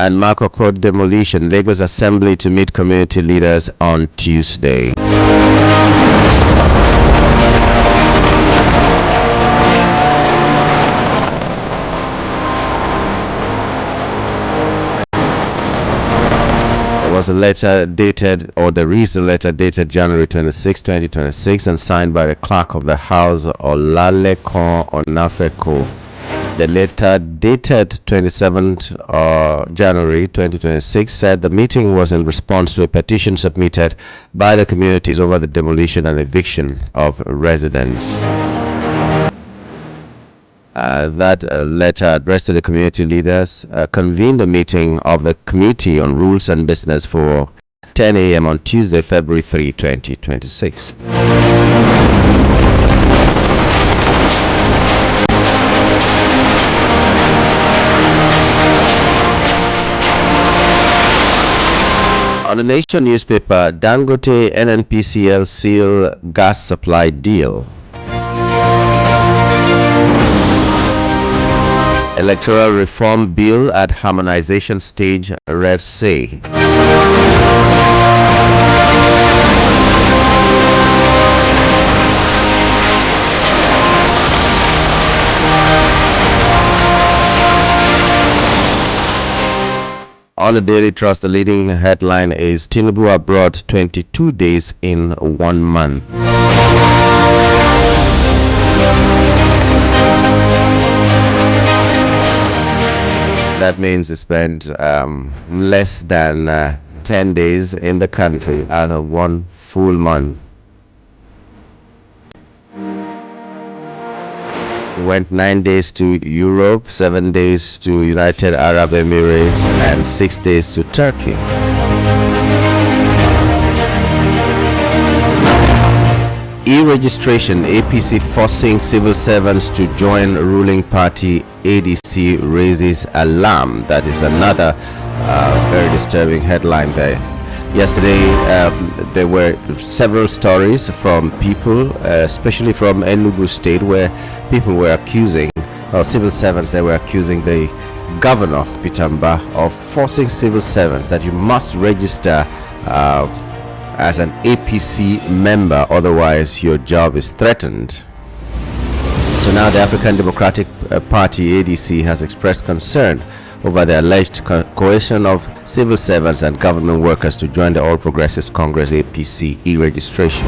And Marco Court demolition. Lagos Assembly to meet community leaders on Tuesday. Was a letter dated, or there is a letter dated January 26, 2026, and signed by the clerk of the house, Olalekon Onafeko. The letter dated 27th January 2026 said the meeting was in response to a petition submitted by the communities over the demolition and eviction of residents. That letter addressed to the community leaders convened a meeting of the Committee on Rules and Business for 10 a.m. on Tuesday, February 3, 2026. On the Nation newspaper, Dangote NNPCL seal gas supply deal. Electoral reform bill at harmonization stage, Rev say. On the Daily Trust, the leading headline is Tinubu abroad 22 days in 1 month. That means he spent less than 10 days in the country out of 1 full month. He went 9 days to Europe, 7 days to United Arab Emirates, and 6 days to Turkey. E-registration, APC forcing civil servants to join ruling party. ADC raises alarm. That is another very disturbing headline there. Yesterday, there were several stories from people, especially from Enugu State, where people were accusing, or civil servants, they were accusing the governor, Pitamba, of forcing civil servants that you must register as an APC member, otherwise your job is threatened. So now the African Democratic Party, ADC, has expressed concern over the alleged coercion of civil servants and government workers to join the All Progressives Congress APC e-registration.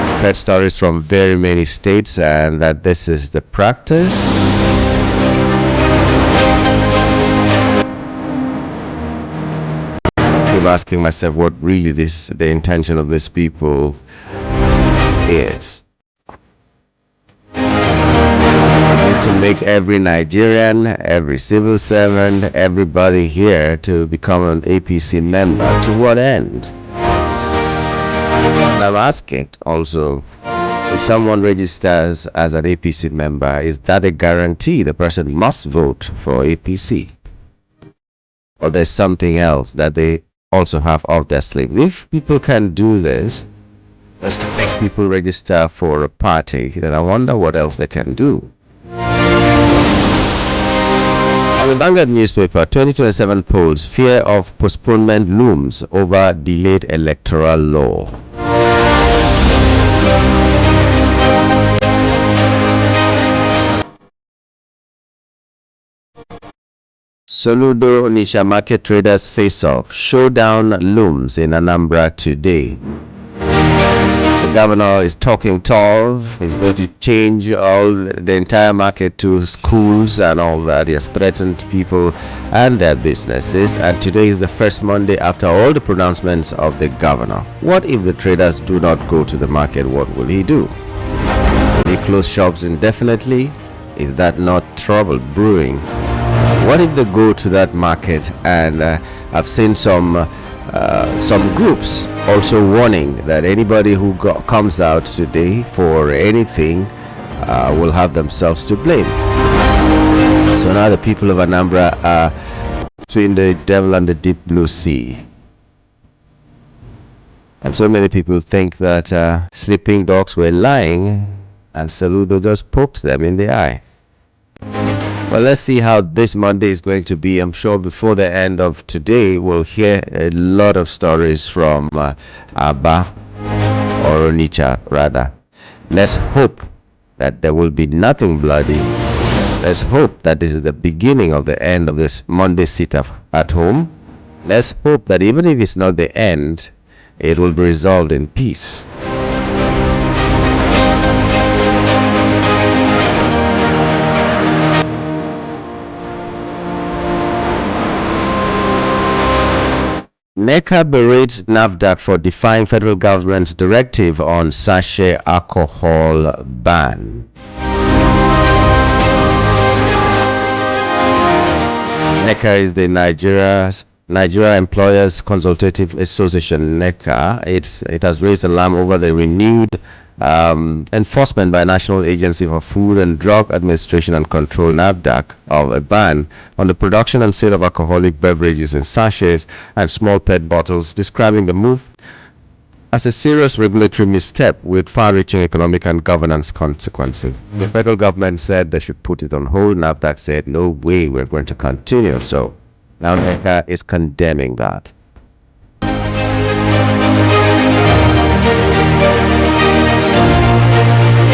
I've heard stories from very many states and that this is the practice. I'm asking myself what really the intention of these people is. To make every Nigerian, every civil servant, everybody here to become an APC member. To what end? And I'm asking also, if someone registers as an APC member, is that a guarantee the person must vote for APC? Or there's something else that they also have off their sleeve? If people can do this, just to make people register for a party, then I wonder what else they can do. On the Vanguard newspaper, 2027 polls, fear of postponement looms over delayed electoral law. Soludo Nisha market traders face off. Showdown looms in Anambra today. The governor is talking tough. He's going to change the entire market to schools and all that. He has threatened people and their businesses. And today is the first Monday after all the pronouncements of the governor. What if the traders do not go to the market? What will he do? Will he close shops indefinitely? Is that not trouble brewing? What if they go to that market? And I've seen some groups also warning that anybody who comes out today for anything will have themselves to blame. So now the people of Anambra are between the devil and the deep blue sea. And so many people think that sleeping dogs were lying and Saludo just poked them in the eye. Well, let's see how this Monday is going to be. I'm sure before the end of today, we'll hear a lot of stories from Aba or Onitsha, rather. Let's hope that there will be nothing bloody. Let's hope that this is the beginning of the end of this Monday sit-up at home. Let's hope that even if it's not the end, it will be resolved in peace. NECA berates NAFDAC for defying federal government's directive on sachet alcohol ban. NECA is the Nigeria Employers Consultative Association, NECA. It has raised alarm over the renewed enforcement by National Agency for Food and Drug Administration and Control, NAFDAC, of a ban on the production and sale of alcoholic beverages in sachets and small PET bottles, describing the move as a serious regulatory misstep with far-reaching economic and governance consequences. The federal government said they should put it on hold. NAFDAC said, no way, we're going to continue. So now NECA is condemning that.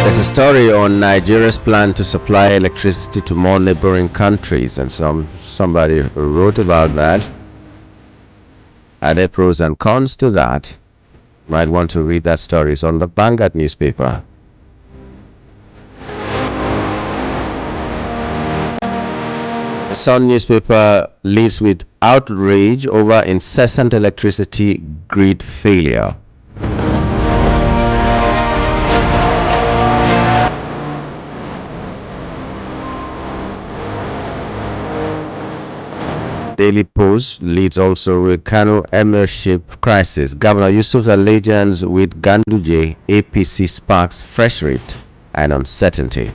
There's a story on Nigeria's plan to supply electricity to more neighboring countries, and somebody wrote about that. Added pros and cons to that. Might want to read that story. It's on the Vanguard newspaper. The Sun newspaper leads with outrage over incessant electricity grid failure. Daily Post leads also with Kano Emirship crisis. Governor Yusuf's allegiance with Ganduje, APC sparks fresh rift and uncertainty.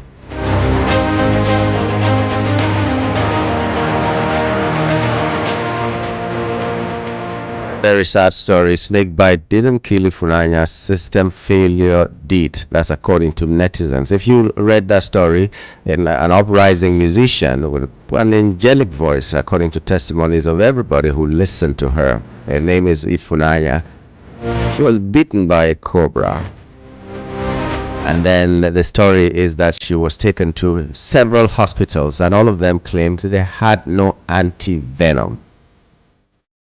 Very sad story. Snake bite didn't kill Ifunanya, system failure did. That's according to netizens. If you read that story, an uprising musician with an angelic voice, according to testimonies of everybody who listened to her. Her name is Ifunanya. She was bitten by a cobra. And then the story is that she was taken to several hospitals, and all of them claimed they had no anti-venom.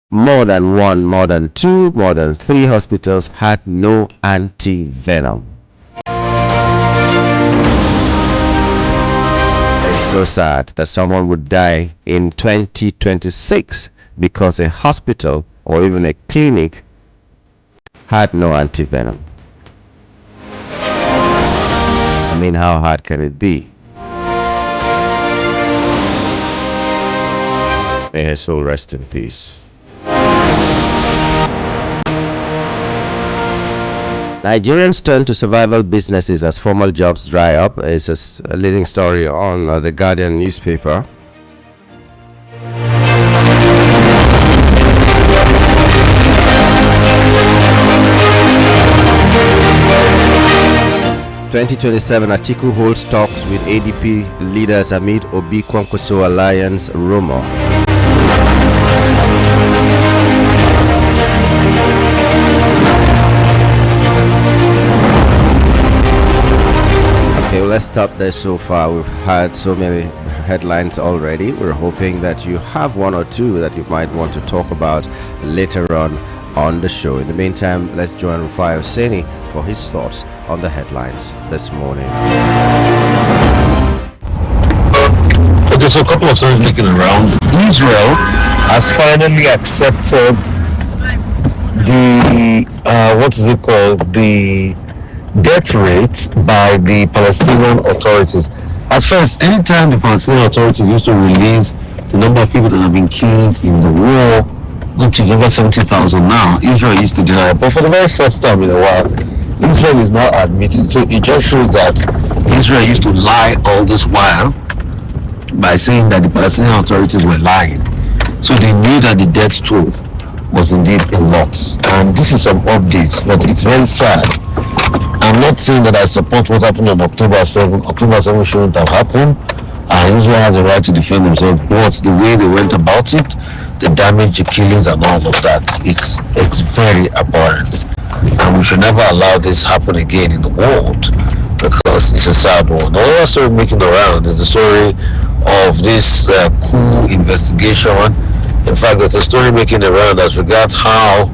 More than one, more than two, more than three hospitals had no anti-venom. It's so sad that someone would die in 2026 because a hospital or even a clinic had no anti-venom. I mean, how hard can it be? May her soul rest in peace. Nigerians turn to survival businesses as formal jobs dry up. It's a leading story on the Guardian newspaper. "2027 Atiku holds talks with ADP leaders amid Obi Kwankwaso alliance rumor." Okay, well, let's stop there so far. We've had so many headlines already. We're hoping that you have one or two that you might want to talk about later on the show. In the meantime, let's join Rufai Hosseini for his thoughts on the headlines this morning. Okay, so a couple of stories making around. Israel has finally accepted the what is it called, the death rate by the Palestinian authorities. At first, anytime the Palestinian authorities used to release the number of people that have been killed in the war, which is over 70,000 now, Israel used to deny it. But for the very first time in a while, Israel is now admitting. So it just shows that Israel used to lie all this while by saying that the Palestinian authorities were lying. So they knew that the death toll was indeed a lot. And this is some updates, but it's very sad. I'm not saying that I support what happened on October 7. October 7 shouldn't have happened. Israel has a right to defend themselves, but the way they went about it, the damage, the killings, and all of that, it's very abhorrent. And we should never allow this happen again in the world because it's a sad one. Another story making around is the story of this coup investigation. In fact, there's a story making around as regards how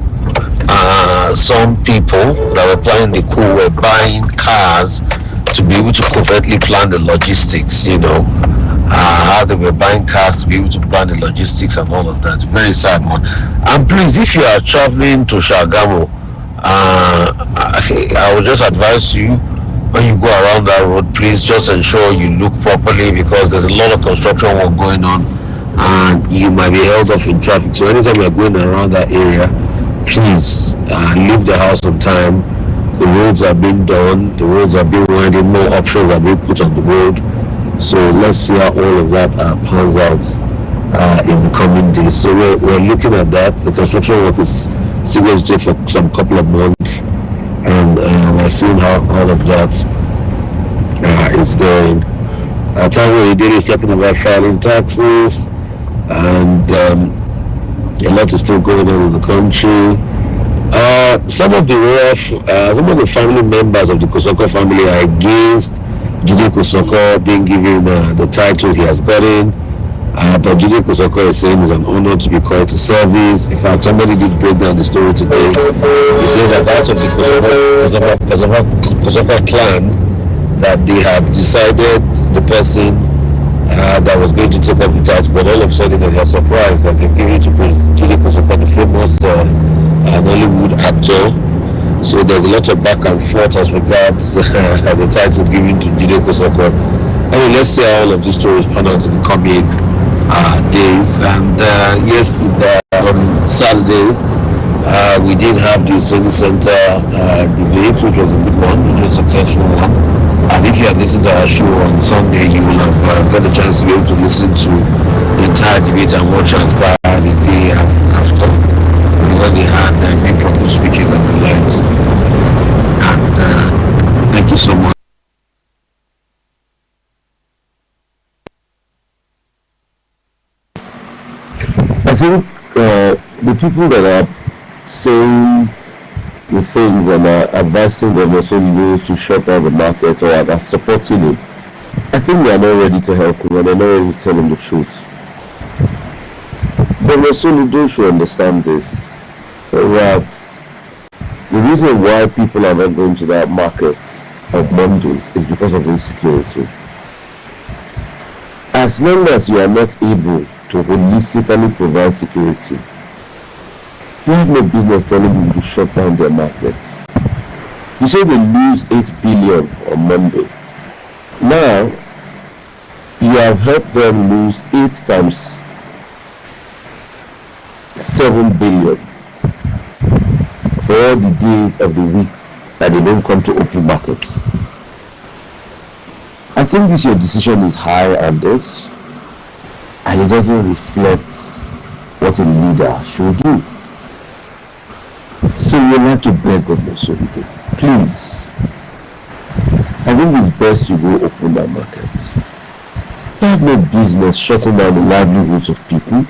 some people that were planning the coup were buying cars to be able to covertly plan the logistics, how they were buying cars to be able to plan the logistics and all of that. Very sad one. And please, if you are traveling to Shagamu, I would just advise you when you go around that road, please just ensure you look properly because there's a lot of construction work going on and you might be held up in traffic. So anytime you're going around that area, please leave the house on time. The roads are being done, the roads are being widened, more options are being put on the road. So let's see how all of that pans out in the coming days. So we're looking at that. The construction work is still going to take for some couple of months, and we're seeing how all of that is going. Time did is talking about filing taxes, and a lot is still going on in the country. Some of the family members of the Kosoko family are against Jide Kosoko being given the title he has gotten. But Jide Kosoko is saying it's an honor to be called to service. In fact, somebody did break down the story today. He said that out of the Kosoko clan, that they have decided the person that was going to take up the title, but all of a sudden they are surprised that they've given it to Jide Kosoko, the famous Nollywood actor. So there's a lot of back and forth as regards the title given to Jide Kosoko. Let's see how all of these stories pan out in the coming days. And yes, on Saturday, we did have the Sony Center debate, which was a good one, which was a successful one. And if you had listened to our show on Sunday, you will have got a chance to be able to listen to the entire debate and what transpired the day after, when they had impromptu speeches and the likes. And thank you so much. I think the people that are saying the things and are advising them also to shut down the market or are supporting it, I think they are not ready to help him and they're not ready to tell him the truth. But Rosoludo should understand this, that the reason why people are not going to that markets on Mondays is because of insecurity. As long as you are not able to holistically provide security, you have no business telling people to shut down their markets. You say they lose 8 billion on Monday. Now, you have helped them lose 8 times 7 billion for all the days of the week that they don't come to open markets. I think this your decision is high-handed and it doesn't reflect what a leader should do. So we have to beg of Rosoludo, please. I think it's best you go open that market. You have no business shutting down the livelihoods of people,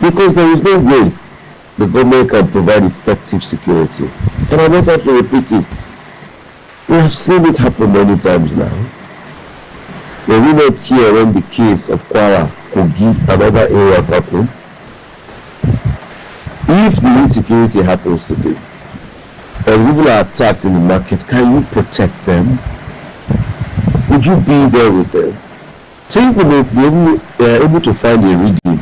because there is no way the government can provide effective security. And I don't have to repeat it. We have seen it happen many times now. Were we not here when the case of Kwara, Kogi, and other areas happened? If the insecurity happens today, and people are attacked in the market, can you protect them? Would you be there with them? So if they are able to find a redeem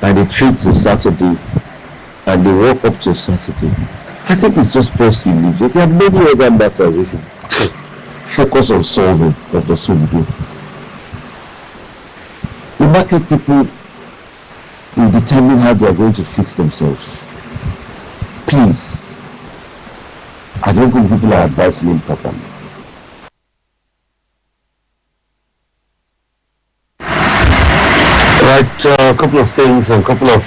by the trade till Saturday, and they walk up to Saturday, I think it's just best you leave. There are many other matters we should focus on solving of the Soludo. The market people will determine how they are going to fix themselves. Please, I don't think people are advising him properly. Right, a couple of things and a couple of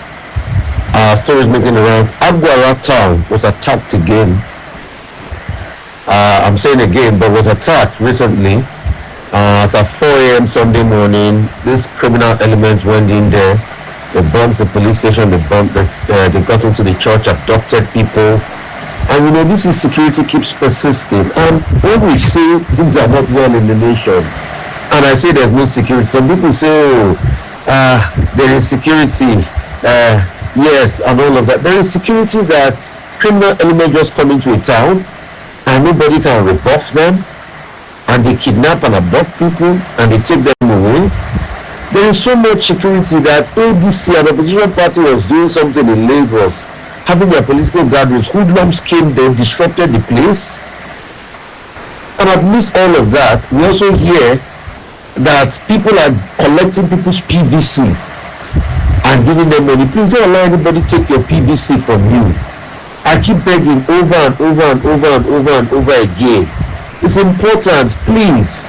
stories making the rounds. Agwara town was attacked again. I'm saying again, but was attacked recently As at 4 a.m. Sunday morning, this criminal element went in there. They burnt the police station. They got into the church, abducted people. And this insecurity keeps persisting. And when we say things are not well in the nation, and I say there's no security, some people say, there is security. Yes, and all of that. There is security that criminal elements just come into a town and nobody can rebuff them, and they kidnap and abduct people and they take them away. There is so much security that ADC, an opposition party, was doing something in Lagos, having their political gatherings. Hoodlums came there, disrupted the place. And amidst all of that, we also hear that people are collecting people's PVC and giving them money. Please don't allow anybody take your PVC from you. I keep begging over and over and over and over and over again. It's important, please.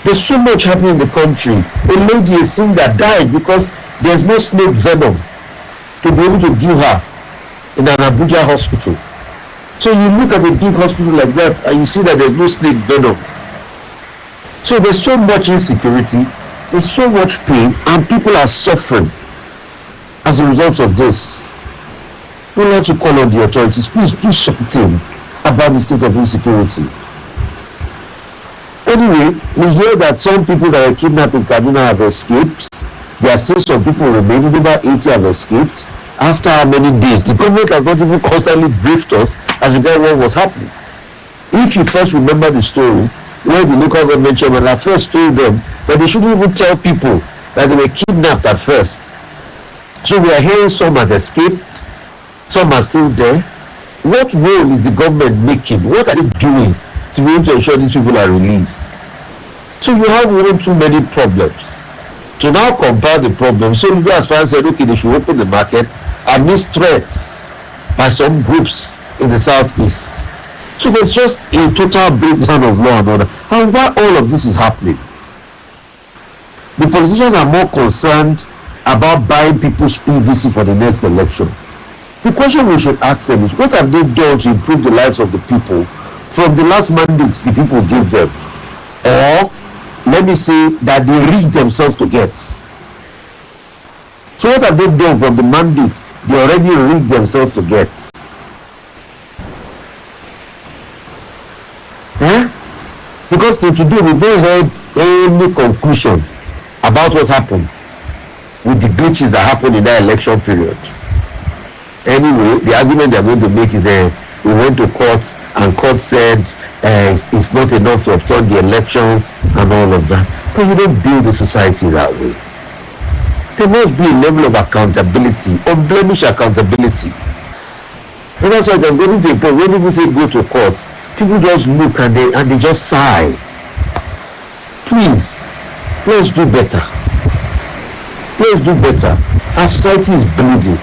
There's so much happening in the country. A lady is saying that died because there's no snake venom to be able to give her in an Abuja hospital. So you look at a big hospital like that and you see that there's no snake venom. So there's so much insecurity, there's so much pain, and people are suffering as a result of this. We like to call on the authorities, please do something about the state of insecurity. Anyway, we hear that some people that were kidnapped in Kaduna have escaped. There are still some people remaining. Over 80 have escaped. After how many days? The government has not even constantly briefed us as regards what was happening. If you first remember the story, where the local government chairman at first told them that they shouldn't even tell people that they were kidnapped at first. So we are hearing some has escaped, some are still there. What role is the government making? What are they doing to be able to ensure these people are released? So you have one too many problems. To now compare the problems, so people as far as said, okay, they should open the market amidst threats by some groups in the southeast. So there's just a total breakdown of law and order. And why all of this is happening? The politicians are more concerned about buying people's PVC for the next election. The question we should ask them is, what have they done to improve the lives of the people from the last mandates the people gave them? Or, let me say, that they rigged themselves to get. So what have they done from the mandates they already rigged themselves to get? Because till today we've not heard any conclusion about what happened with the glitches that happened in that election period. Anyway, the argument they're going to make is we went to court and court said it's not enough to overturn the elections and all of that. But you don't build a society that way. There must be a level of accountability, unblemished accountability. And that's why there's going to be a point when people say go to court, people just look and they just sigh. Please, let's do better. Let's do better. Our society is bleeding.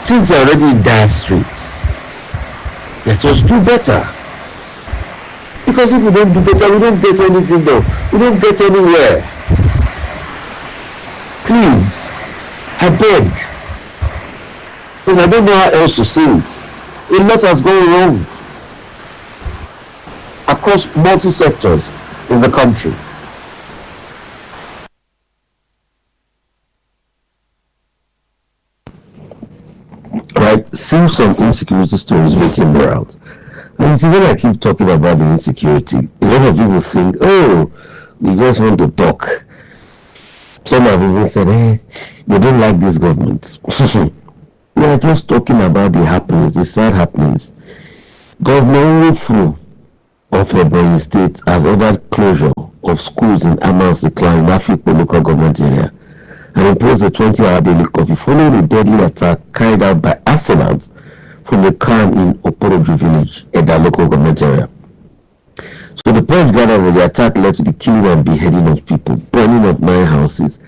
Things are already in dire straits. Let us do better. Because if we don't do better, we don't get anything done. We don't get anywhere. Please, I beg. Because I don't know how else to say it. A lot has gone wrong across multi-sectors in the country. Right, see some insecurity stories making more out. And you see, when I keep talking about the insecurity, a lot of people think, oh, we just want to talk. Some have even said, they don't like this government. We are just talking about the happenings, the sad happenings. Governor Ufru of Ebonyi State has ordered closure of schools in Amansika in Afikpo local government area and imposed a 20-hour daily curfew following a deadly attack carried out by assailants from a camp in Oporoju village, Eda local government area. So the point gathered that the attack led to the killing and beheading of people, burning of 9 houses.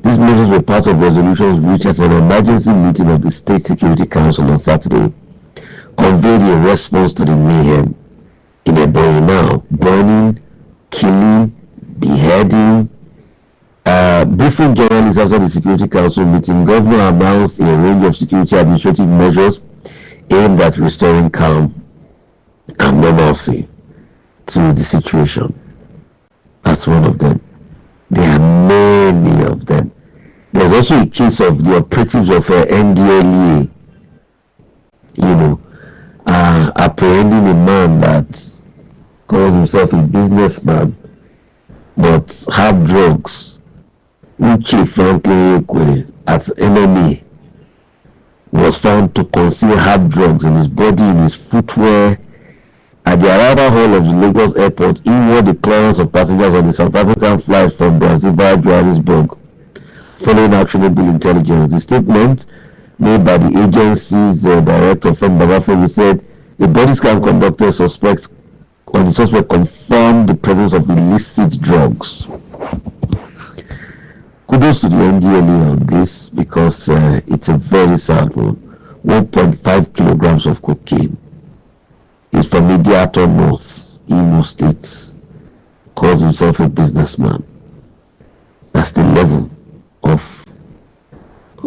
These measures were part of resolutions reached at an emergency meeting of the State Security Council on Saturday, conveyed in response to the mayhem in Ebonyi now, burning, killing, beheading. Briefing journalists after the Security Council meeting, Governor announced a range of security administrative measures aimed at restoring calm and normalcy. to the situation. That's one of them. There are many of them. There's also a case of the operatives of NDLEA, apprehending a man that calls himself a businessman but had drugs, which Chief Franklin Ekwe at NMA was found to conceal hard drugs in his body, in his footwear. At the arrival hall of the Lagos airport, he wore the clearance of passengers on the South African flight from Brazil via Johannesburg. Following actionable intelligence, the statement made by the agency's director, Fem Babafemi, said the body scan conducted on the suspect confirmed the presence of illicit drugs. Kudos to the NDLA on this, because it's a very sad one. 1.5 kilograms of cocaine. He's from Mediator North, Imo State. Calls himself a businessman. That's the level of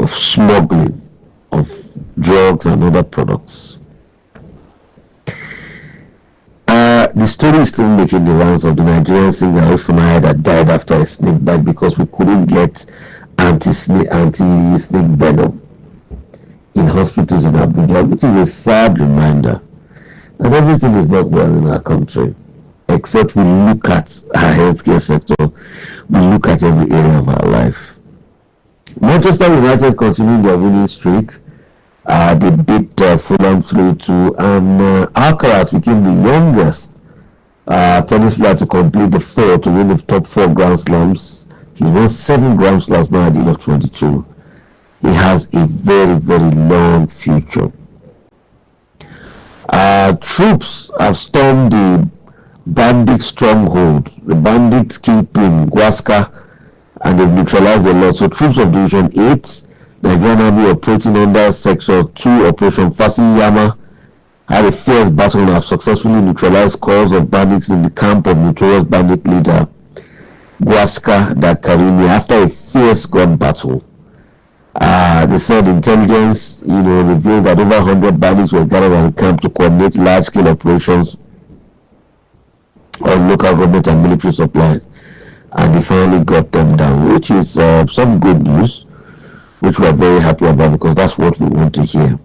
smuggling of drugs and other products. The story is still making the rounds of the Nigerian singer Ifunanya that died after a snake bite because we couldn't get anti-snake venom in hospitals in Abuja, which is a sad reminder that everything is not well in our country, except we look at our healthcare sector, we look at every area of our life. Manchester United continued their winning streak. They beat Fulham 3-2, and Alcaraz became the youngest tennis player to complete the four to win the top 4 Grand Slams. He's won 7 Grand Slams now at the age of 22. He has a very, very long future. Troops have stormed the bandit stronghold, the bandit kingpin Gwaska, and they've neutralized a lot. So troops of Division 8, the Nigerian Army operating under Section 2 Operation Fasiyama, had a fierce battle and have successfully neutralized calls of bandits in the camp of notorious bandit leader Gwaska Dakarimi after a fierce gun battle. They said intelligence, revealed that over 100 bandits were gathered at the camp to coordinate large-scale operations on local government and military supplies, and they finally got them down, which is some good news, which we are very happy about, because that's what we want to hear.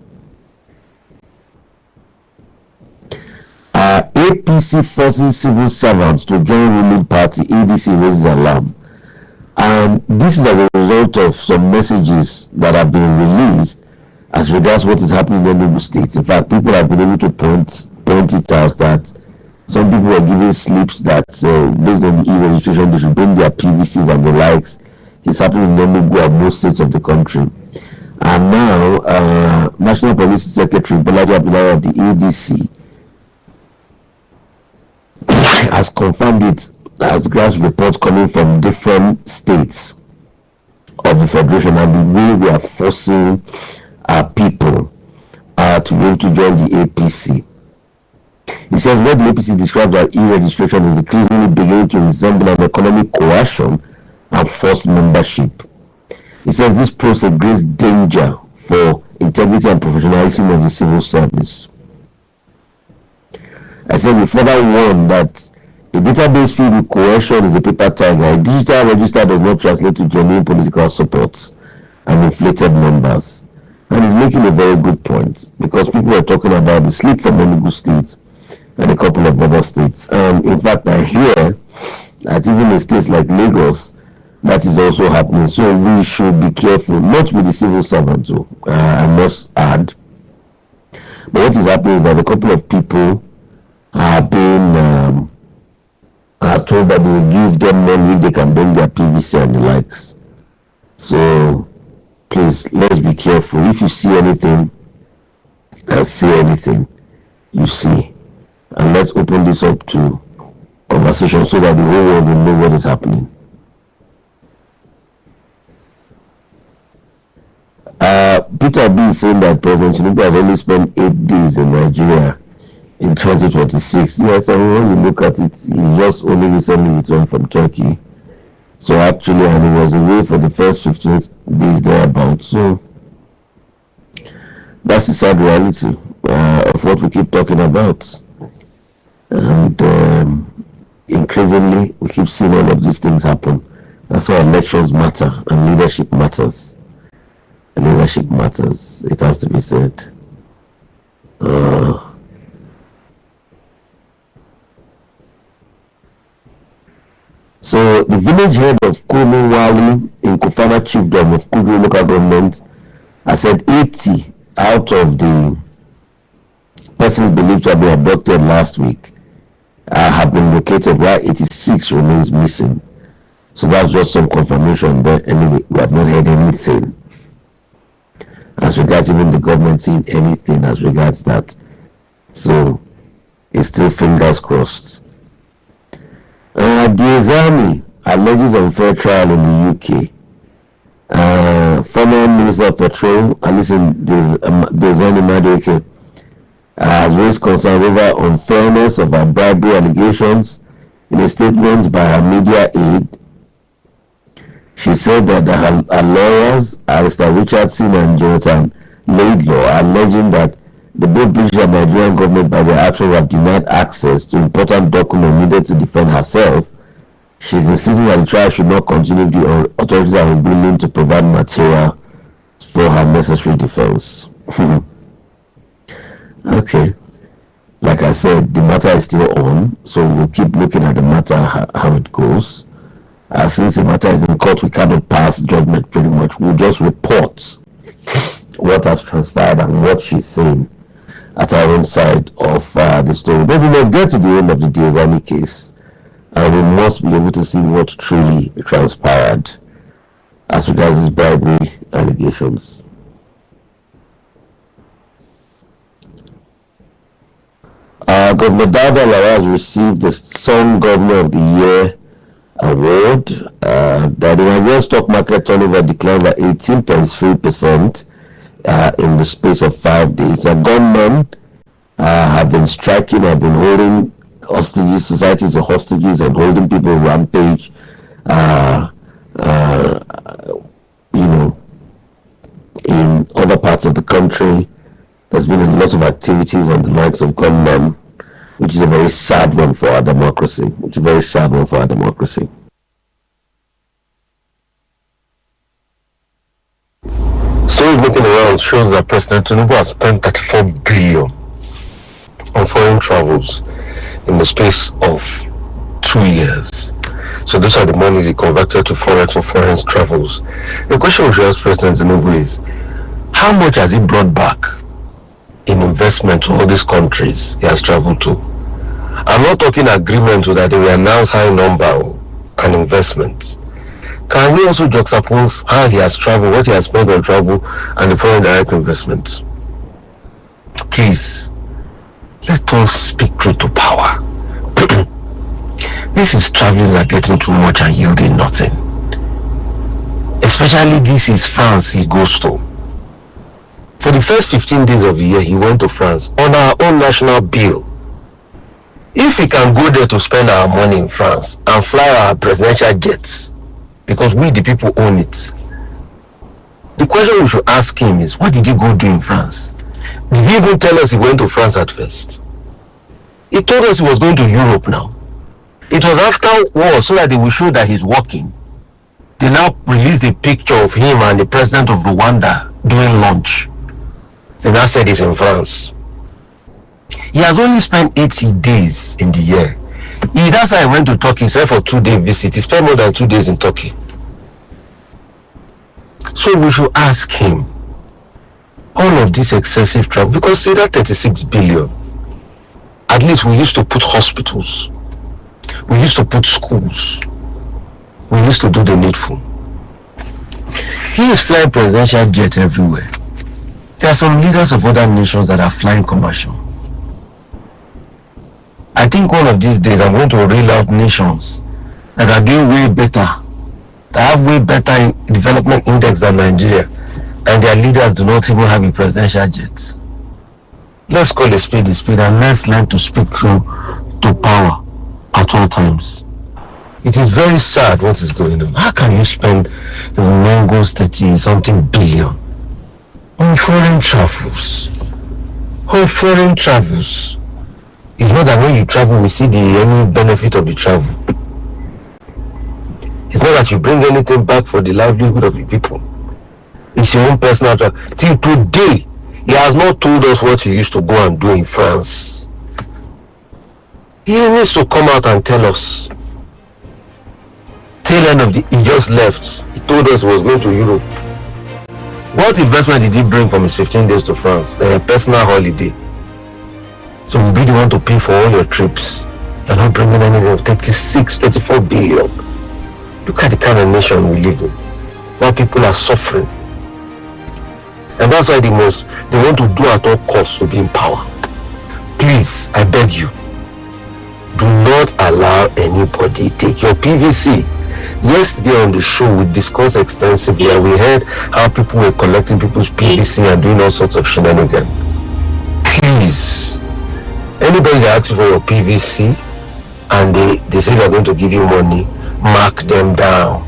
APC forces civil servants to join ruling party. ADC raises alarm. This is as a result of some messages that have been released as regards what is happening in Enugu State. In fact, people have been able to point it out that some people are giving slips that based on the e-registration they should bring their PVCs and the likes. It's happening in Enugu and most states of the country. And now, National Police Secretary Bolaji Abdullahi of the ADC has confirmed it as grass reports coming from different states of the Federation, and the way they are forcing people to be able to join the APC. He says what the APC describes as e-registration is increasingly beginning to resemble an economic coercion and forced membership. He says this poses a great danger for integrity and professionalism of the civil service. I said we further warn that a database filled with coercion is a paper tiger. A digital register does not translate to genuine political support and inflated numbers. And he's making a very good point, because people are talking about the slip from Enugu State and a couple of other states. In fact, I hear that even in states like Lagos, that is also happening. So we should be careful, not with the civil servants, I must add. But what is happening is that a couple of people have been told that they will give them money if they can bring their PVC and the likes. So please, let's be careful. If you see anything and say anything you see, and let's open this up to conversation so that the whole world will know what is happening. Peter B is saying that President Tinubu has only spent 8 days in Nigeria in 2026. Yes, and when you look at it, he's just only recently returned from Turkey. So actually, and he was away for the first 15 days thereabouts. So that's the sad reality of what we keep talking about. And increasingly, we keep seeing all of these things happen. That's why elections matter and leadership matters. Leadership matters. It has to be said. So the village head of Kumu Wali in Kufana Chiefdom of Kudru local government has said 80 out of the persons believed to have been abducted last week have been located, while 86 remains missing. So that's just some confirmation there. Anyway, we have not heard anything as regards even the government seeing anything as regards that. So it's still fingers crossed. Diozani alleges unfair trial in the UK. Former Minister of Petrol, Alison Diozani Madueke, has raised concern over unfairness of her bribery allegations. In a statement by her media aide, she said that her lawyers, Alistair Richardson and Jonathan Laidlaw, are alleging that the both British and Nigerian government by their actions have denied access to important documents needed to defend herself. She's insisting that the trial should not continue if the authorities are unwilling to provide material for her necessary defense. Okay. Like I said, the matter is still on, so we'll keep looking at the matter, how it goes. Since the matter is in court, we cannot pass judgment pretty much. We'll just report what has transpired and what she's saying at our own side of the story. But we must get to the end of the Diozani case, and we must be able to see what truly transpired as regards these bribery allegations. Governor Dada Lawal has received the Song Governor of the Year award. The Nigerian stock market turnover declined by 18.3% in the space of 5 days. Gunmen have been striking, have been holding hostages, societies of hostages, and holding people rampage. In other parts of the country, there's been a lot of activities on the likes of gunmen, which is a very sad one for our democracy. So looking around shows that President Tinubu has spent 34 billion on foreign travels in the space of 2 years. So those are the monies he converted to forex for foreign travels. The question we should ask President Tinubu is, how much has he brought back in investment to all these countries he has traveled to? I'm not talking agreement with that they will announce high number and investment. Can we also juxtapose how he has traveled, what he has spent on travel, and the foreign direct investments? Please, let us speak truth to power. This is traveling like getting too much and yielding nothing. Especially this is France he goes to. For the first 15 days of the year, he went to France on our own national bill. If we can go there to spend our money in France and fly our presidential jets, because we the people own it, the question we should ask him is, what did he go do in France? Did he even tell us he went to France at first? He told us he was going to Europe now. It was after war, so that they will show that he's working. They now released a picture of him and the president of Rwanda doing lunch. They now said he's in France. He has only spent 80 days in the year. That's why I went to Turkey, said for 2-day visit. He spent more than 2 days in Turkey. So we should ask him, all of this excessive travel, because see that 36 billion, at least we used to put hospitals, we used to put schools, we used to do the needful. He is flying presidential jets everywhere. There are some leaders of other nations that are flying commercial. I think one of these days I'm going to reel out nations that are doing way better, that have way better development index than Nigeria, and their leaders do not even have a presidential jet. Let's call a spade, and let's learn to speak true to power at all times. It is very sad what is going on. How can you spend the Longos 30-something billion on foreign travels? On foreign travels. It's not that when you travel, we see the any benefit of the travel. It's not that you bring anything back for the livelihood of the people. It's your own personal travel. Till today, he has not told us what he used to go and do in France. He needs to come out and tell us. Tail end of the, he just left. He told us he was going to Europe. What investment did he bring from his 15 days to France? A personal holiday. So we'll be the one to pay for all your trips. You're not bringing anything. 36, 34 billion. Look at the kind of nation we live in. Where people are suffering. And that's why they want to do at all costs to be in power. Please, I beg you, do not allow anybody take your PVC. Yesterday on the show, we discussed extensively and we heard how people were collecting people's PVC and doing all sorts of shenanigans. Please, anybody that asks you for your PVC and they say they're going to give you money, mark them down.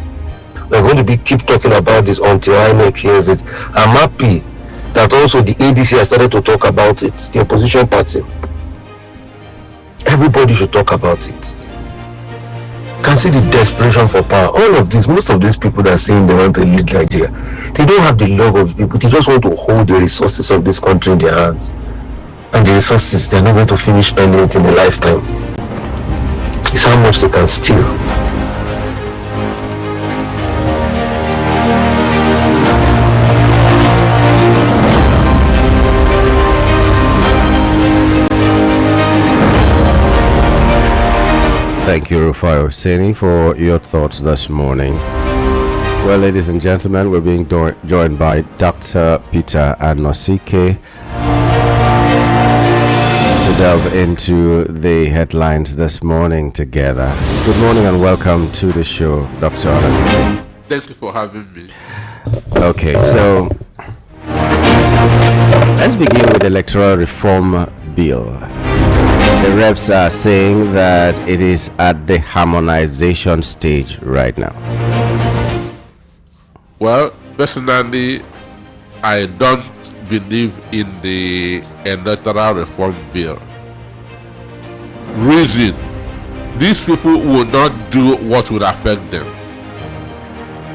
We're going to keep talking about this until INEC hears it. I'm happy that also the ADC has started to talk about it, the opposition party. Everybody should talk about it. Can see the desperation for power. All of this, most of these people that are saying they want to lead Nigeria, they don't have the love of people. They just want to hold the resources of this country in their hands. And the resources, they're not going to finish spending it in a lifetime. It's how much they can steal. Thank you, Rufai Hosseini, for your thoughts this morning. Well, ladies and gentlemen, we're being joined by Dr. Peter Anosike to delve into the headlines this morning together. Good morning and welcome to the show, Dr. Anosike. Thank you for having me. Okay, so let's begin with the electoral reform bill. The reps are saying that it is at the harmonization stage right now. Well, personally, I don't believe in the electoral reform bill. Reason: these people will not do what would affect them.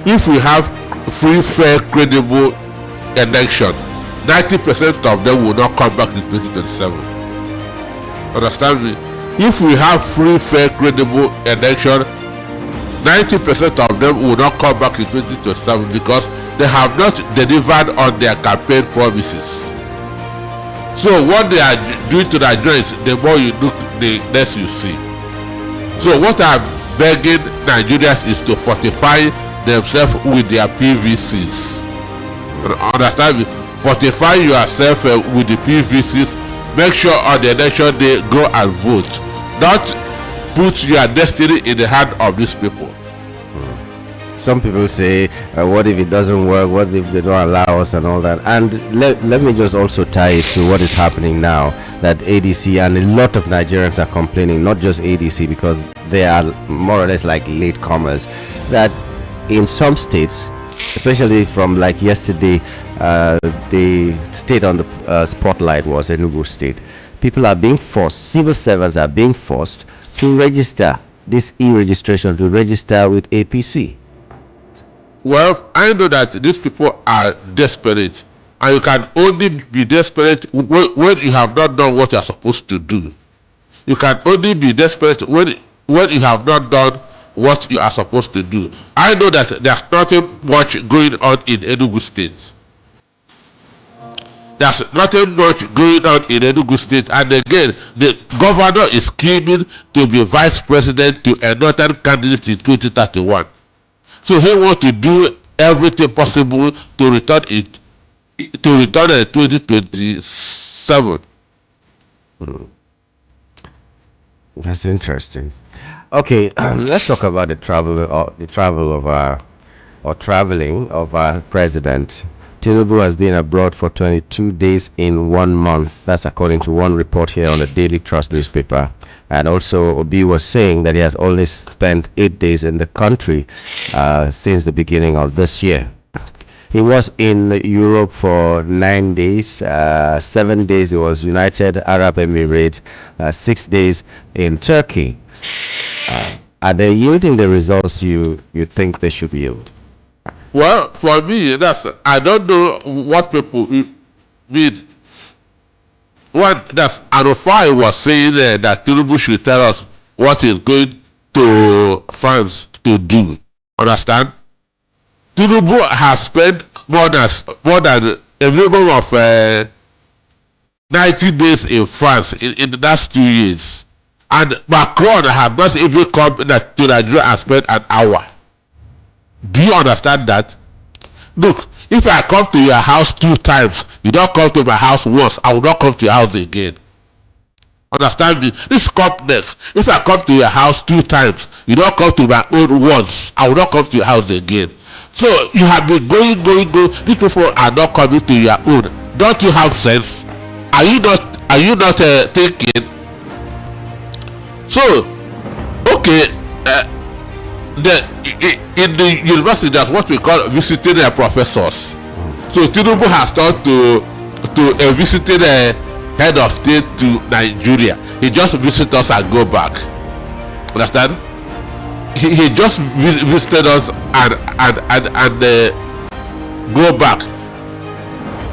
If we have free, fair, credible election, 90% of them will not come back in 2027. Understand me? If we have free, fair, credible election, 90% of them will not come back in 2027 because they have not delivered on their campaign promises. So what they are doing to Nigerians, the more you look, the less you see. So what I'm begging Nigerians is to fortify themselves with their PVCs. Understand me? Fortify yourself with the PVCs. Make sure on the election day go and vote. Not put your destiny in the hand of these people. Some people say, what if it doesn't work? What if they don't allow us and all that? And let me just also tie it to what is happening now, that ADC and a lot of Nigerians are complaining, not just ADC, because they are more or less like latecomers, that in some states, especially from like yesterday, the state on the spotlight was Enugu State. People are being forced, civil servants are being forced to register this e-registration, to register with APC. Well, I know that these people are desperate, and you can only be desperate when you have not done what you are supposed to do. You can only be desperate when you have not done what you are supposed to do. I know that there's nothing much going on in Enugu State. There's nothing much going on in Enugu State, and again, the governor is scheming to be vice president to another candidate in 2031. So he wants to do everything possible to return in 2027. That's interesting. Okay, let's talk about the travel traveling of our president. Tinubu has been abroad for 22 days in 1 month. That's according to one report here on the Daily Trust newspaper. And also, Obi was saying that he has only spent 8 days in the country since the beginning of this year. He was in Europe for 9 days. 7 days he was United Arab Emirates. 6 days in Turkey. Are they yielding the results you think they should yield? Well, for me, that's I don't know what people mean. One that's Arufai was saying that Tinubu should tell us what he's going to France to do. Understand? Tinubu has spent more than a minimum of 90 days in France in the last 2 years. And Macron has not even come to Nigeria and spent an hour. Do you understand that? Look, if I come to your house 2 times, you don't come to my house once, I will not come to your house again. Understand me? This complex. If I come to your house 2 times, you don't come to my own once, I will not come to your house again. So you have been going. These people are not coming to your own. Don't you have sense? Are you not thinking? So, okay, in the university, that's what we call visiting professors. So Tinubu has turned to a visiting head of state to Nigeria. He just visit us and go back. Understand? He just visited us and go back.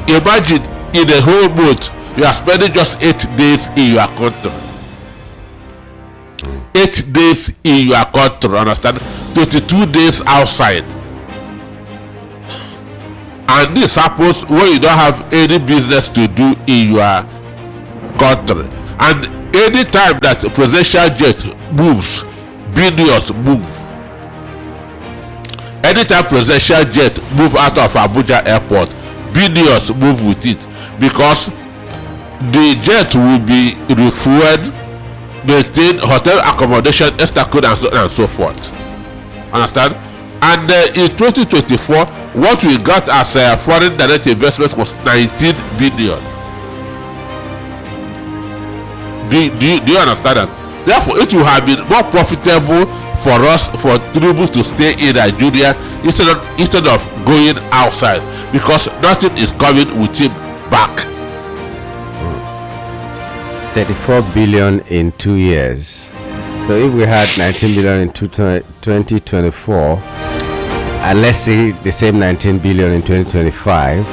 Imagine in a whole month you are spending just 8 days in your country. 8 days in your country, understand? 22 days outside. And this happens when you don't have any business to do in your country. And any time that a presidential jet moves, billions move. Anytime presidential jet move out of Abuja airport, billions move with it, because the jet will be refueled, maintained, hotel accommodation, extra code, and so forth. Understand? And in 2024, what we got as foreign direct investments was 19 billion. Do you understand that? Therefore, it will have been more profitable for us, for Tinubu to stay in Nigeria instead of going outside, because nothing is coming with him back. 34 billion in 2 years. So if we had 19 billion in 2024, and let's say the same 19 billion in 2025,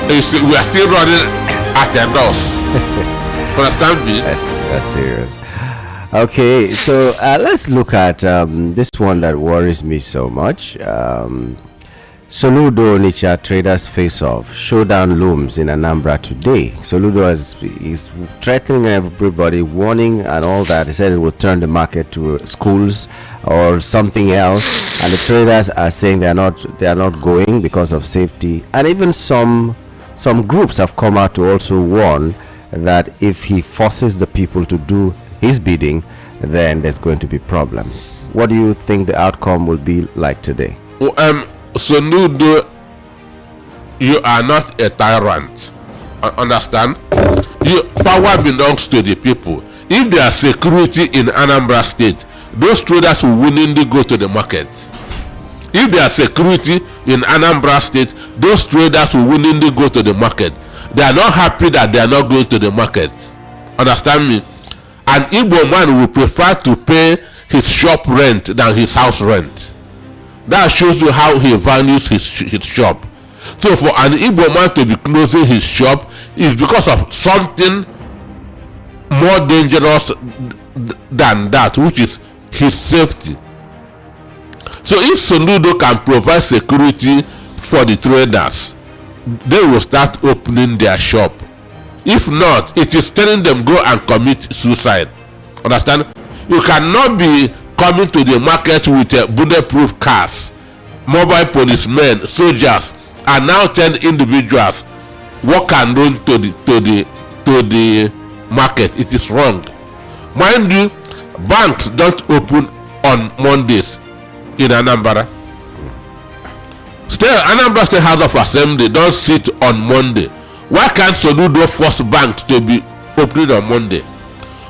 we are still running at a loss. Understand me? That's serious. Okay, so let's look at this one that worries me so much. Soludo Onitsha traders face off. Showdown looms in Anambra today. Soludo is threatening everybody, warning and all that. He said it will turn the market to schools or something else. And the traders are saying they are not going because of safety. And even some groups have come out to also warn that if he forces the people to do his bidding, then there's going to be problem. What do you think the outcome will be like today? Soludo, you are not a tyrant. Understand? Power belongs to the people. If there is security in Anambra State, those traders will willingly go to the market. If there is security in Anambra State, those traders will willingly go to the market. They are not happy that they are not going to the market. Understand me? An Igbo man will prefer to pay his shop rent than his house rent. That shows you how he values his shop. So for an Igbo man to be closing his shop is because of something more dangerous than that, which is his safety. So if Soludo can provide security for the traders, they will start opening their shop. If not, it is telling them go and commit suicide. Understand? You cannot be coming to the market with bulletproof cars, mobile policemen, soldiers, and now 10 individuals walk and run to the market. It is wrong. Mind you, banks don't open on Mondays in Anambra. Still, Anambra State House of Assembly don't sit on Monday. Why can't Soludo force banks to be opening on Monday?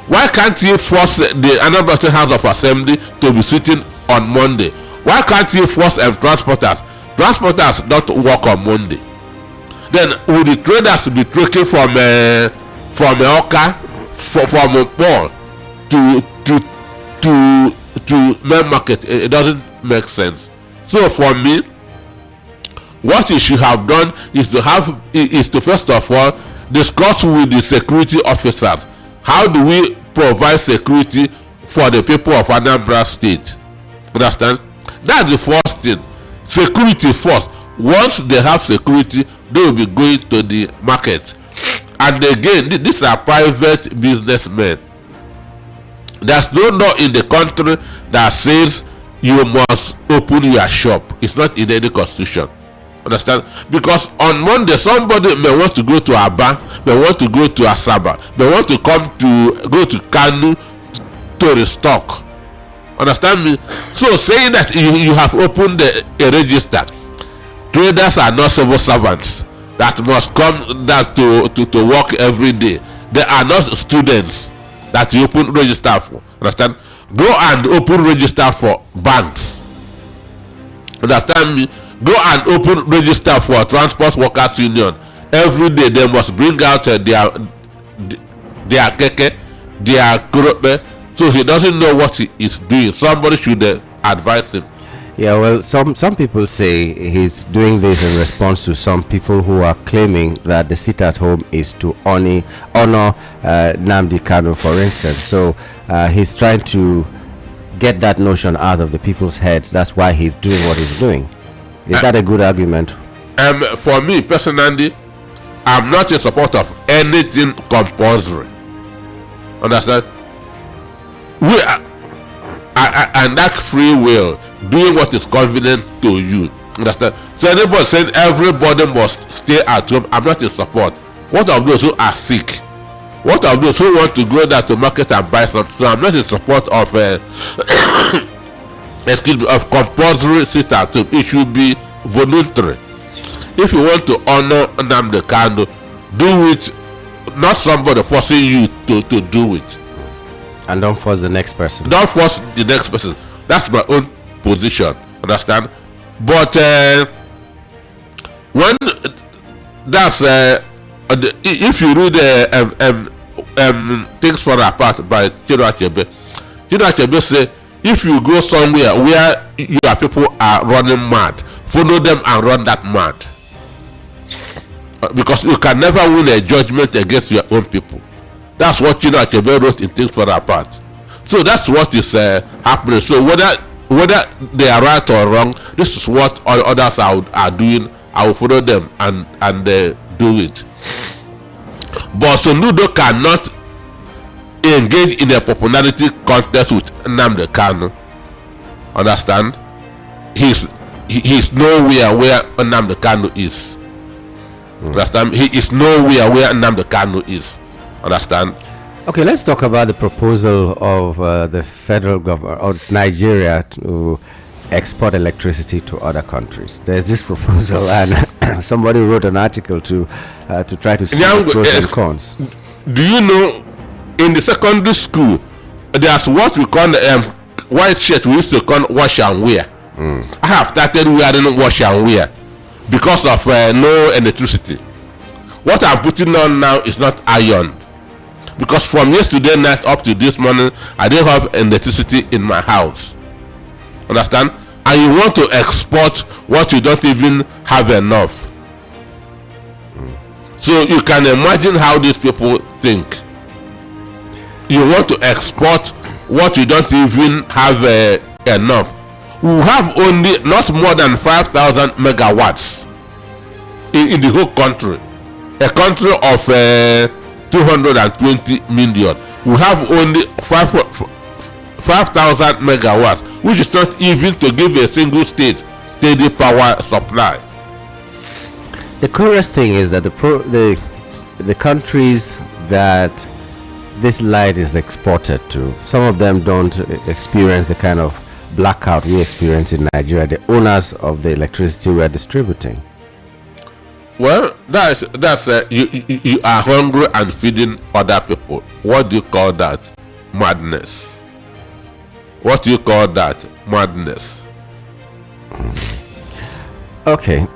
Why can't he force the Anambra State House of Assembly to be sitting on Monday? Why can't he force transporters Transporters don't work on Monday. Then will the traders be trekking from Oka, from Paul to main market? It doesn't make sense. So for me, what he should have done is to first of all discuss with the security officers. How do we provide security for the people of Anambra State? Understand? That's the first thing. Security first. Once they have security, they will be going to the market. And again, these are private businessmen. There's no law in the country that says you must open your shop. It's not in any constitution. Understand? Because on Monday, somebody may want to go to Aba, may want to go to Asaba, may want to go to Kanu to restock. Understand me? So saying that you have opened a register, traders are not civil servants that must come that to work every day. They are not students that you open register for. Understand? Go and open register for banks. Understand me? Go and open register for transport workers union. Every day they must bring out their keke, their kurope. So he doesn't know what he is doing. Somebody should advise him. Yeah, well, some people say he's doing this in response to some people who are claiming that the sit at home is to honor Nnamdi Kanu, for instance. So he's trying to get that notion out of the people's heads. That's why he's doing what he's doing. Is that a good argument? For me personally, I'm not in support of anything compulsory. Understand? We are, and that free will, doing what is convenient to you. Understand? So anybody saying everybody must stay at home, I'm not in support. What of those who are sick? What of those who want to go there to market and buy something? So I'm not in support of of compulsory sit at home. It should be voluntary. If you want to honor Nnamdi Kanu, do it, not somebody forcing you to do it. And don't force the next person. Don't force the next person. That's my own position. Understand? But when that's if you read Things Fall Apart by Chinua Achebe say, if you go somewhere where your people are running mad, follow them and run that mad. Because you can never win a judgment against your own people. That's what Chinua Achebe wrote in Things Fall Apart. So that's what is happening. So whether they are right or wrong, this is what all others are doing. I will follow them and do it. But Soludo cannot engage in a popularity contest with Nnamdi Kanu. Understand? He's nowhere where Nnamdi Kanu is. Understand? He is nowhere where Nnamdi Kanu is. Understand? Okay, let's talk about the proposal of the federal government of Nigeria to export electricity to other countries. There's this proposal, and somebody wrote an article to try to see the pros and cons. Do you know, in the secondary school, there's what we call white shirt we used to call wash and wear. I have started wearing wash and wear because of no electricity. What I'm putting on now is not iron, because from yesterday night up to this morning I didn't have electricity in my house. Understand? And you want to export what you don't even have enough. So you can imagine how these people think. You want to export what you don't even have enough. We have only not more than 5,000 megawatts in the whole country. A country of 220 million. We have only 5,000 megawatts, which is not even to give a single state steady power supply. The curious thing is that the countries that this light is exported to, some of them don't experience the kind of blackout we experience in Nigeria. The owners of the electricity we're distributing. Well, that's you are hungry and feeding other people. What do you call that? Madness. What do you call that? Madness. Okay.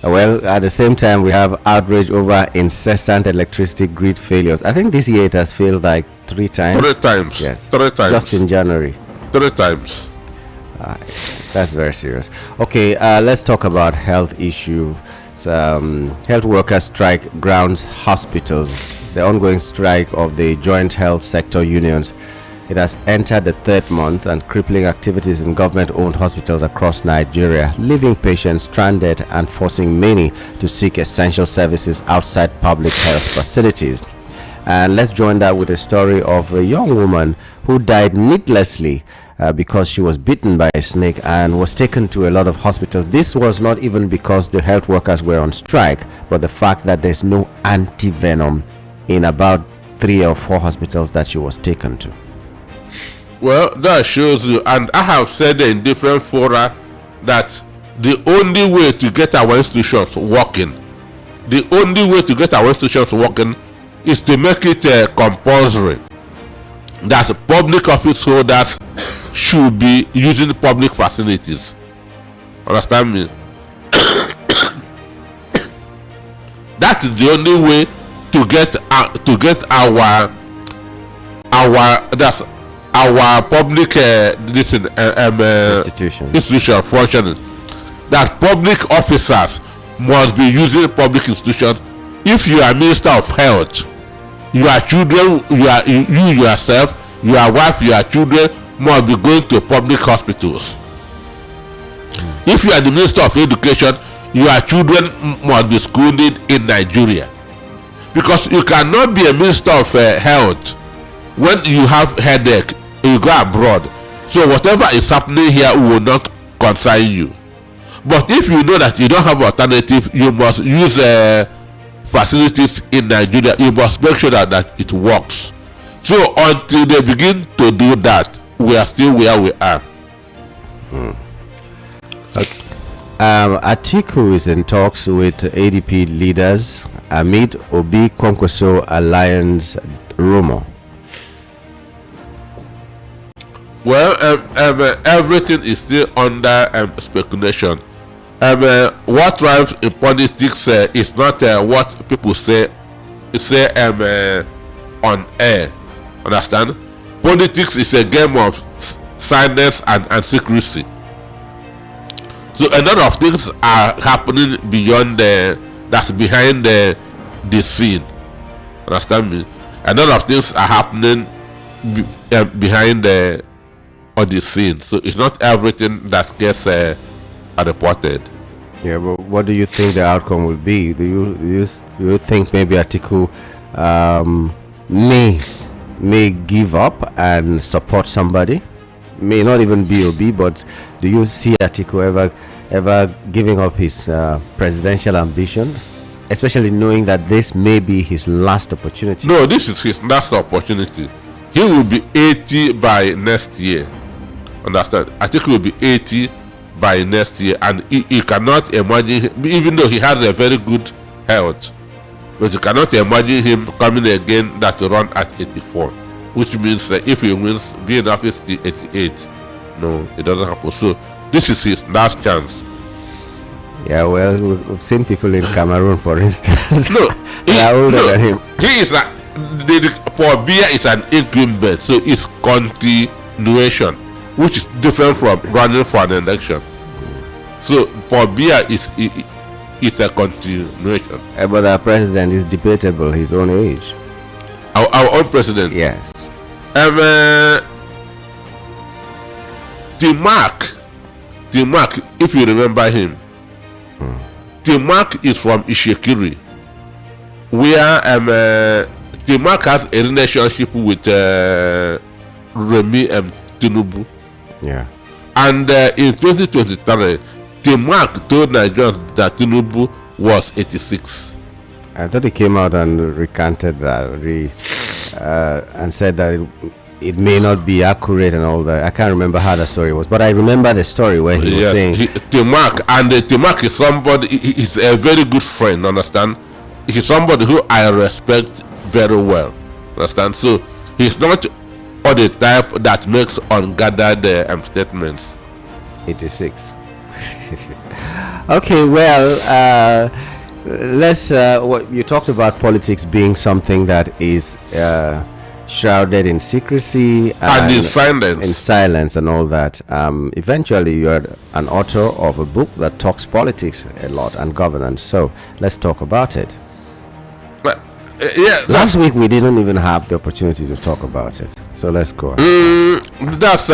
Well, at the same time, we have outrage over incessant electricity grid failures. I think this year it has failed like three times. Three times. Yes. Three times. Just in January. 3 times. That's very serious. Okay, let's talk about health issues. Health workers strike grounds hospitals. The ongoing strike of the joint health sector unions. It has entered the third month and crippling activities in government-owned hospitals across Nigeria, leaving patients stranded and forcing many to seek essential services outside public health facilities. And let's join that with a story of a young woman who died needlessly because she was bitten by a snake and was taken to a lot of hospitals. This was not even because the health workers were on strike, but the fact that there's no anti-venom in about 3 or 4 hospitals that she was taken to. Well, that shows you, and I have said in different fora that the only way to get our institutions working, is to make it compulsory that public office holders should be using public facilities. Understand me? That is the only way to get our public institution functioning. That public officers must be using public institutions. If you are Minister of Health, your children, you yourself, your wife, your children must be going to public hospitals. If you are the Minister of Education, your children must be schooled in Nigeria. Because you cannot be a Minister of Health when you have headache, you go abroad. So whatever is happening here will not concern you. But if you know that you don't have alternative, you must use facilities in Nigeria. You must make sure that it works. So until they begin to do that, we are still where we are. Okay. Atiku is in talks with ADP leaders amid Obi Kwankwaso alliance rumor. Well, everything is still under speculation. What drives in politics is not what people say on air. Understand? Politics is a game of silence and secrecy. So a lot of things are happening beyond that's behind the scene. Understand me? A lot of things are happening behind on the scene. So it's not everything that gets reported. Yeah, but what do you think the outcome will be? Do you think maybe Atiku may give up and support somebody? May not even be OB, but do you see Atiku ever giving up his presidential ambition, especially knowing that this may be his last opportunity? No, this is his last opportunity. He will be 80 by next year. Understand? Atiku will be 80 by next year, and he cannot imagine, even though he has a very good health, but you cannot imagine him coming again that to run at 84, which means that if he wins, being in office till 88. No, it doesn't happen. So this is his last chance. Yeah, well, we've seen people in Cameroon, for instance. No, they are older than him. He is Paul Biya is an incumbent, so it's continuation, which is different from running for an election. So Paul Biya is a continuation. But our president is debatable, his own age. Our own president. Yes. Timak, if you remember him, Timak is from Ishekiri, where Timak has a relationship with Remi Tinubu. Yeah. And in 2023, Timak told Nigerians that Tinubu was 86. I thought he came out and recanted that, and said that it may not be accurate and all that. I can't remember how the story was, but I remember the story where he was saying Timak is somebody. He's a very good friend. Understand? He's somebody who I respect very well. Understand? So he's not all the type that makes ungathered statements. 86. Okay, well, let's. What you talked about politics being something that is shrouded in secrecy And in in silence. silence and all that. Eventually, you're an author of a book that talks politics a lot and governance. So let's talk about it. But, yeah, Last week we didn't even have the opportunity to talk about it. So let's go. that's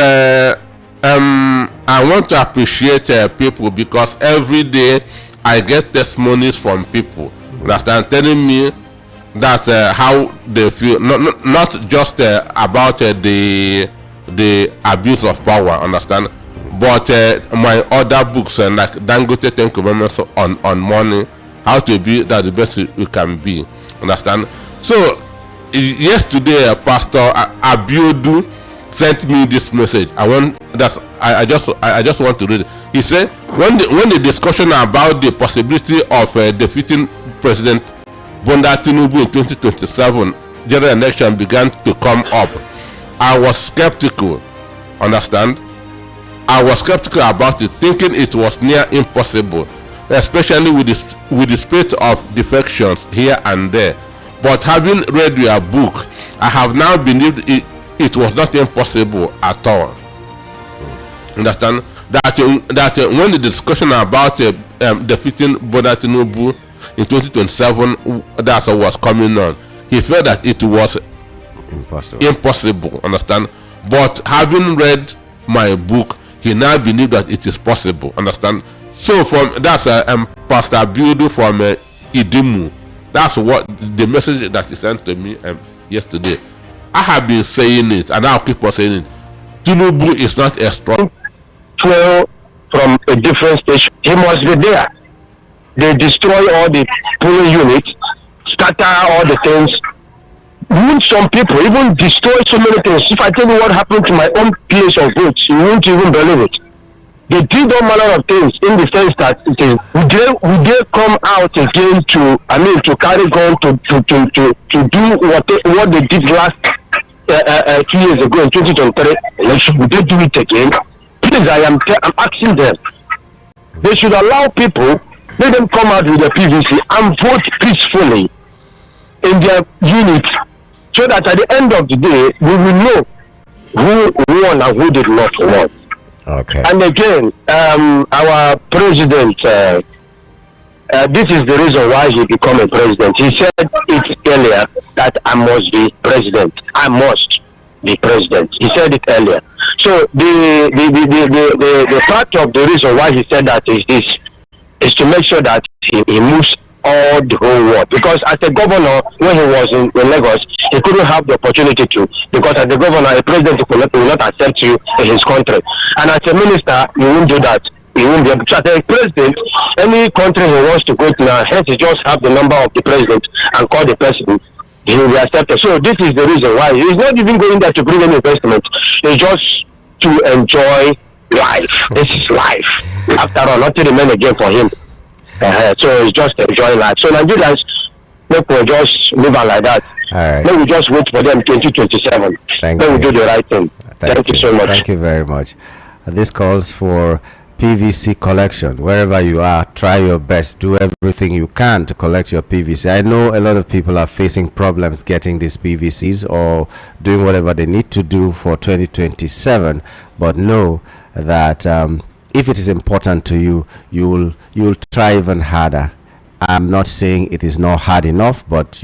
I want to appreciate people because every day I get testimonies from people that are telling me that how they feel, not just about the abuse of power, understand, but my other books and like Dangote 10 Commandments on money, how to be that the best you can be, understand. So yesterday Pastor Abiodun sent me this message. I just want to read it. He said when the discussion about the possibility of defeating President Bola Tinubu in 2027 general election began to come up, I was skeptical. Understand? I was skeptical about it, thinking it was near impossible, especially with the spate of defections here and there. But having read your book, I have now believed it was not impossible at all. Understand? That when the discussion about defeating Bola Tinubu in 2027, that's what was coming on, he felt that it was impossible. Understand? But having read my book, he now believed that it is possible. Understand? So from that's Pastor Abiodun from Idimu. That's what the message that he sent to me yesterday. I have been saying it, and I'll keep on saying it. Tinubu is not a strong. 12 from a different station. He must be there. They destroy all the polling units, scatter all the things, wound some people, even destroy so many things. If I tell you what happened to my own place of votes, you won't even believe it. They did all manner of things in the sense that would they come out again to carry gun to do what they did last 2 years ago in 2023 election? Would they do it again? Please, I'm asking them. They should allow people, let them come out with their PVC and vote peacefully in their unit, so that at the end of the day we will know who won and who did not win. Okay. And again, our president, this is the reason why he became a president. He said it earlier that I must be president. I must be president. He said it earlier. So the part of the reason why he said that is to make sure that he moves all the whole world. Because as a governor, when he was in Lagos, he couldn't have the opportunity to, because as a governor, a president will not accept you in his country. And as a minister, you won't do that. He won't be able to. As a president, any country he wants to go to now, he just have the number of the president and call the president. He will be accepted. So this is the reason why he's not even going there to bring any investment. It's just to enjoy life. This is life. After all, nothing remains again for him. So it's just enjoy life. So Nigerians, they will just live on like that. All right. Then we just wait for them 2027. Then we do the right thing. Thank you so much. Thank you very much. This calls for PVC collection. Wherever you are, try your best. Do everything you can to collect your PVC. I know a lot of people are facing problems getting these PVCs or doing whatever they need to do for 2027, but know that if it is important to you, you'll try even harder. I'm not saying it is not hard enough, but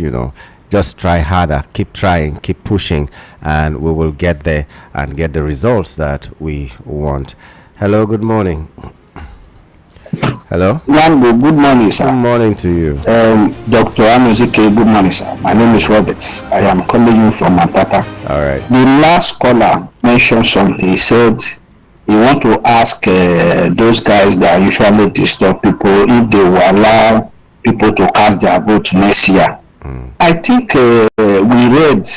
just try harder, keep trying, keep pushing, and we will get there and get the results that we want. Hello, good morning. Hello. Lambo, good morning, sir. Good morning to you. Dr. Anozike, good morning, sir. My name is Robert. I am calling you from Matata. All right. The last caller mentioned something. He said he want to ask those guys that usually disturb people if they will allow people to cast their vote next year. I think we read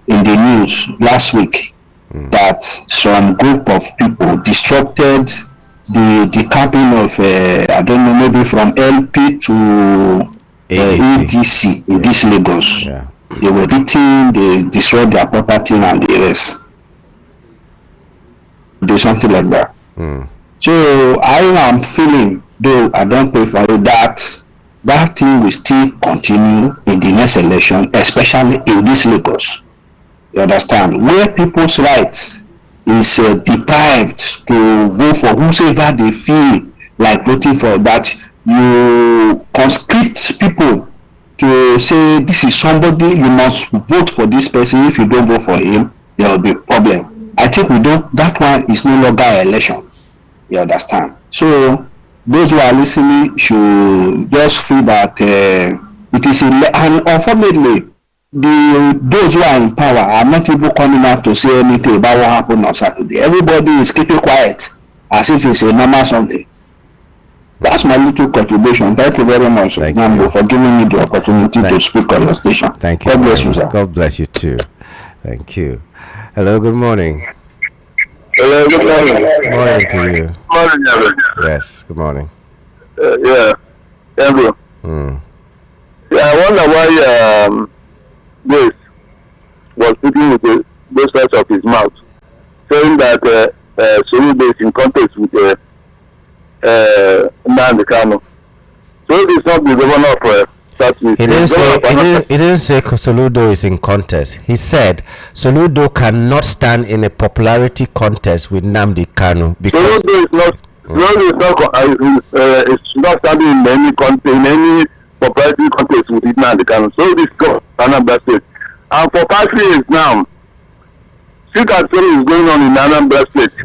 in the news last week that some group of people disrupted the campaign of I don't know, maybe from LP to ADC in this Lagos. Yeah. They were beating, they destroyed their property and the rest. Do something like that. So So I am feeling, though I don't pray for it, that thing will still continue in the next election, especially in this Lagos. You understand? Where people's rights is deprived to vote for whosoever they feel like voting for, that you conscript people to say this is somebody, you must vote for this person. If you don't vote for him, there will be a problem. I think that one is no longer an election. You understand? So those who are listening should just feel that it is and unfortunately those who are in power are not even coming out to say anything about what happened on Saturday. Everybody is keeping quiet as if it's a normal something. That's my little contribution. Thank you very much, Nambo, for giving me the opportunity to speak on your station. Thank you. God bless you, sir. God bless you too. Thank you. Hello, good morning. Hello, good morning. Morning to you. Morning, Evan. Yes, good morning. Yeah, bro. Yeah, I wonder why this was speaking with both sides of his mouth, saying that Soludo is in contest with Nnamdi Kanu. So it is not the governor of Southeast. He didn't say Soludo is in contest. He said Soludo cannot stand in a popularity contest with Nnamdi Kanu because Soludo is not standing in any popularity contest with Nnamdi Kanu. So this is Anambra State. And for 5 years now, sit and story is going on in Anambra State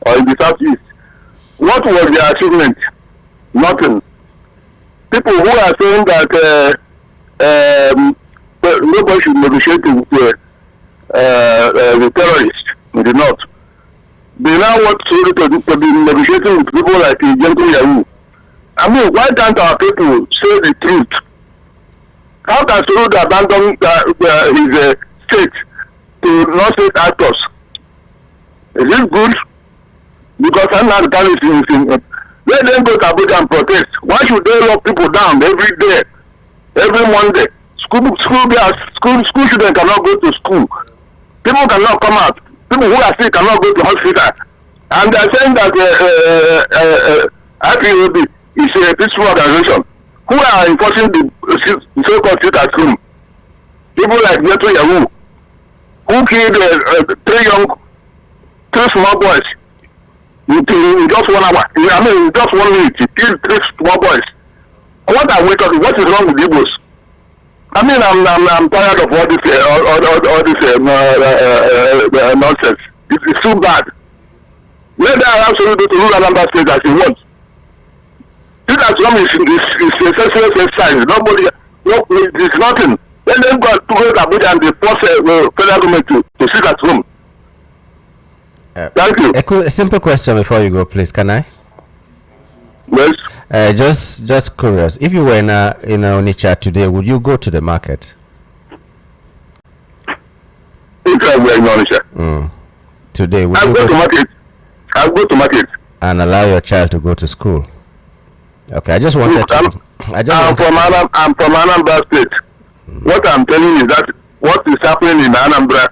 or in the Southeast. What was the achievement? Nothing. People who are saying that nobody should negotiate with the terrorists in the north, they now want to be negotiating with people like Gentle Yahoo. I mean, why can't our people say the truth? How can Soludo abandon his state to non-state actors? Is it good? Because I'm not the let them go to Abuja and protest. Why should they lock people down every day, every Monday? School children cannot go to school. People cannot come out. People who are sick cannot go to hospital. And they are saying that IPOB is a peaceful organization. Who are enforcing the so-called sit at home? People like Neto Yahoo, who killed three small boys in just 1 hour. I mean, in just 1 minute, he killed 3 small boys. What are we talking? What is wrong with Igbos? I mean, I'm tired of all this nonsense. It's too bad. Let them absolutely to rule Anambra State as he wants. Sit at home is a senseless exercise. It's nothing. Let them go to Abuja and they force federal government to sit at home. Thank you. A simple question before you go, please. Can I? Yes. Just curious. If you were in Onitsha today, would you go to the market? If I were in Onitsha. Today, would I'll you go to market. I'll go to market. And allow your child to go to school? Okay, I just wanted to. I'm from Anambra State. What I'm telling you is that what is happening in Anambra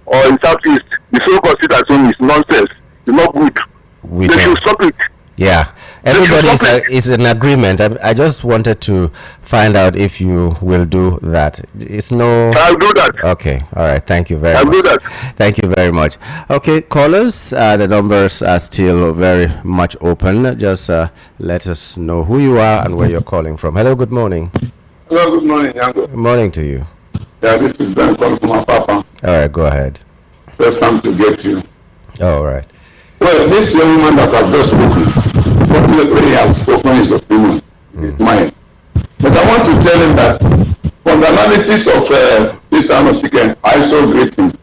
or in Southeast, the so-called sit at home is nonsense. It's not good. They should stop it. Yeah, everybody is in agreement. I just wanted to find out if you will do that. It's no. I'll do that. Okay, all right. Thank you very much. I'll do that. Thank you very much. Okay, callers, the numbers are still very much open. Just let us know who you are and where you're calling from. Hello, good morning. Hello, good morning, Yango. Good morning to you. Yeah, this is Ben calling from Papa. All right, go ahead. First time to get you. All right. Well, this young man that I've just spoken, fortunately he has spoken his opinion, his mind. But I want to tell him that from the analysis of Peter Anosike, I so great him.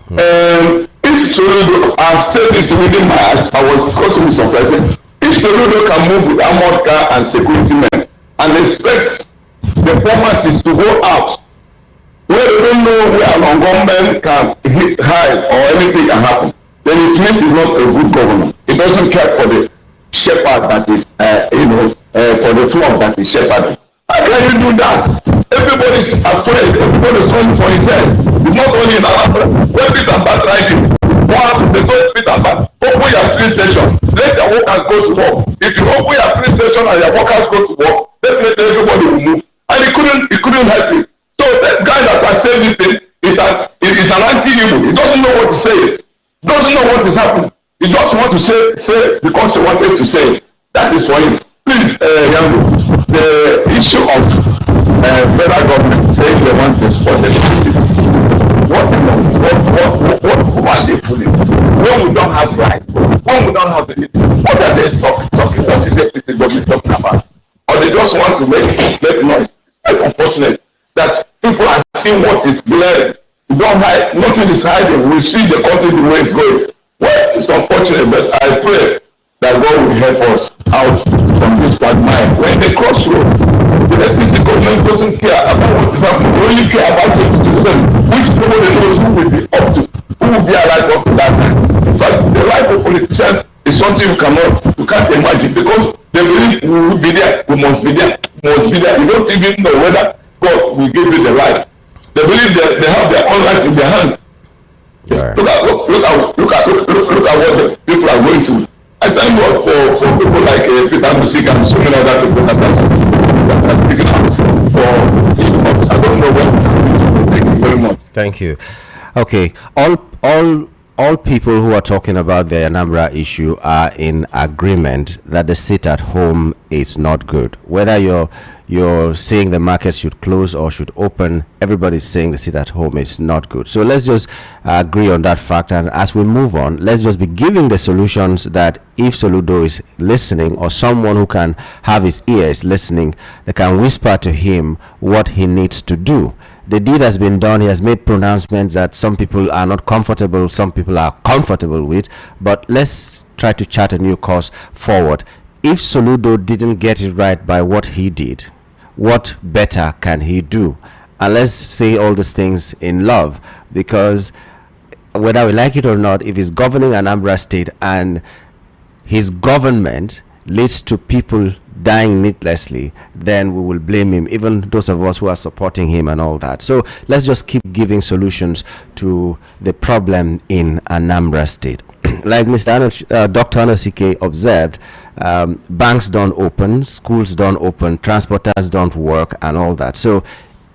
If Soludo, I've said this within my act, I was discussing with some person, if Soludo can move with armored car and security men and expect the pharmacists to go out where they don't know where an gunman can hide or anything can happen, then it means he's not a good governor. He doesn't care for the shepherd that is, for the flock that is shepherding. How can you do that? Everybody's afraid. Everybody's running for his head. It's not only in Anambra. When Peter Bat tried it, what happened? They told Peter Bat, open your police station. Let your workers workers go to work. If you open your police station and your workers go to work, definitely everybody will move. And he couldn't help it. So that guy that has said this thing is an anti-Igbo. He doesn't know what to say. Doesn't know what is happening. He just want to say because he wanted to say it. That is for him. Please, Yango, the issue of federal government saying they want to export electricity. What are they fooling? When we don't have rights, when we don't have anything, what are they talking? What is the PC government talking about? Or they just want to make noise? It's quite unfortunate that people are seeing what is blared. You don't hide, nothing is hiding. We see the country the way it's going. Well, it's unfortunate, but I pray that God will help us out from this quagmire. When they cross road, the electricity government doesn't care about what is happening. They only care about 2027, which nobody knows who will be up to, who will be alive up to that time. In fact, the life of politicians is something you can't imagine, because they believe we will be there, we must be there, You don't even know whether God will give you the life. They believe that they have their own life in their hands. Right. Look at what the people are going through. I thank God for people like Peter Musik and so many other people that are speaking out for. I don't know what. Thank you very much. Thank you. Okay, all people who are talking about the Anambra issue are in agreement that the sit at home is not good. Whether you're saying the market should close or should open, everybody's saying the sit at home is not good. So let's just agree on that fact, and as we move on, let's just be giving the solutions that if Soludo is listening, or someone who can have his ears listening, they can whisper to him what he needs to do. The deed has been done. He has made pronouncements that some people are not comfortable, some people are comfortable with, but let's try to chart a new course forward. If Soludo didn't get it right by what he did, what better can he do? And let's say all these things in love, because whether we like it or not, if he's governing Anambra State and his government leads to people dying needlessly, then we will blame him, even those of us who are supporting him and all that. So let's just keep giving solutions to the problem in Anambra State. Like Dr. Anosike observed, banks don't open, schools don't open, transporters don't work, and all that. So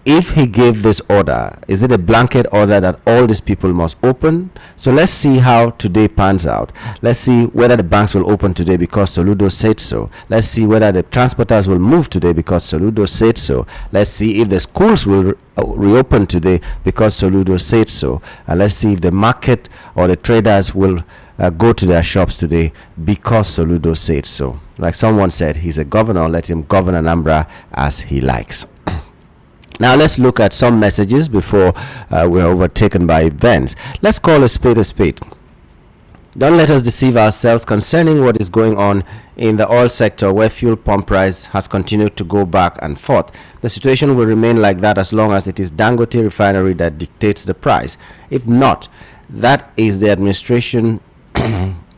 if he gave this order, is it a blanket order that all these people must open? So let's see how today pans out. Let's see whether the banks will open today because Soludo said so. Let's see whether the transporters will move today because Soludo said so. Let's see if the schools will reopen today because Soludo said so. And let's see if the market or the traders will go to their shops today because Soludo said so. Like someone said, he's a governor, let him govern Anambra as he likes. Now let's look at some messages before we're overtaken by events. Let's call a spade a spade. Don't let us deceive ourselves concerning what is going on in the oil sector, where fuel pump price has continued to go back and forth. The situation will remain like that as long as it is Dangote refinery that dictates the price. If not, that is the administration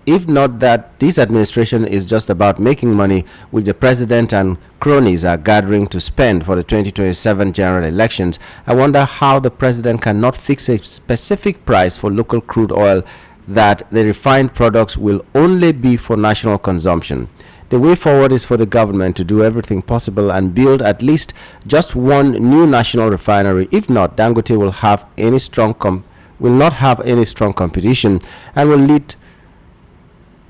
if not that this administration is just about making money, which the president and cronies are gathering to spend for the 2027 general elections, I wonder how the president cannot fix a specific price for local crude oil, that the refined products will only be for national consumption. The way forward is for the government to do everything possible and build at least just one new national refinery. If not, Dangote will not have any strong competition and will lead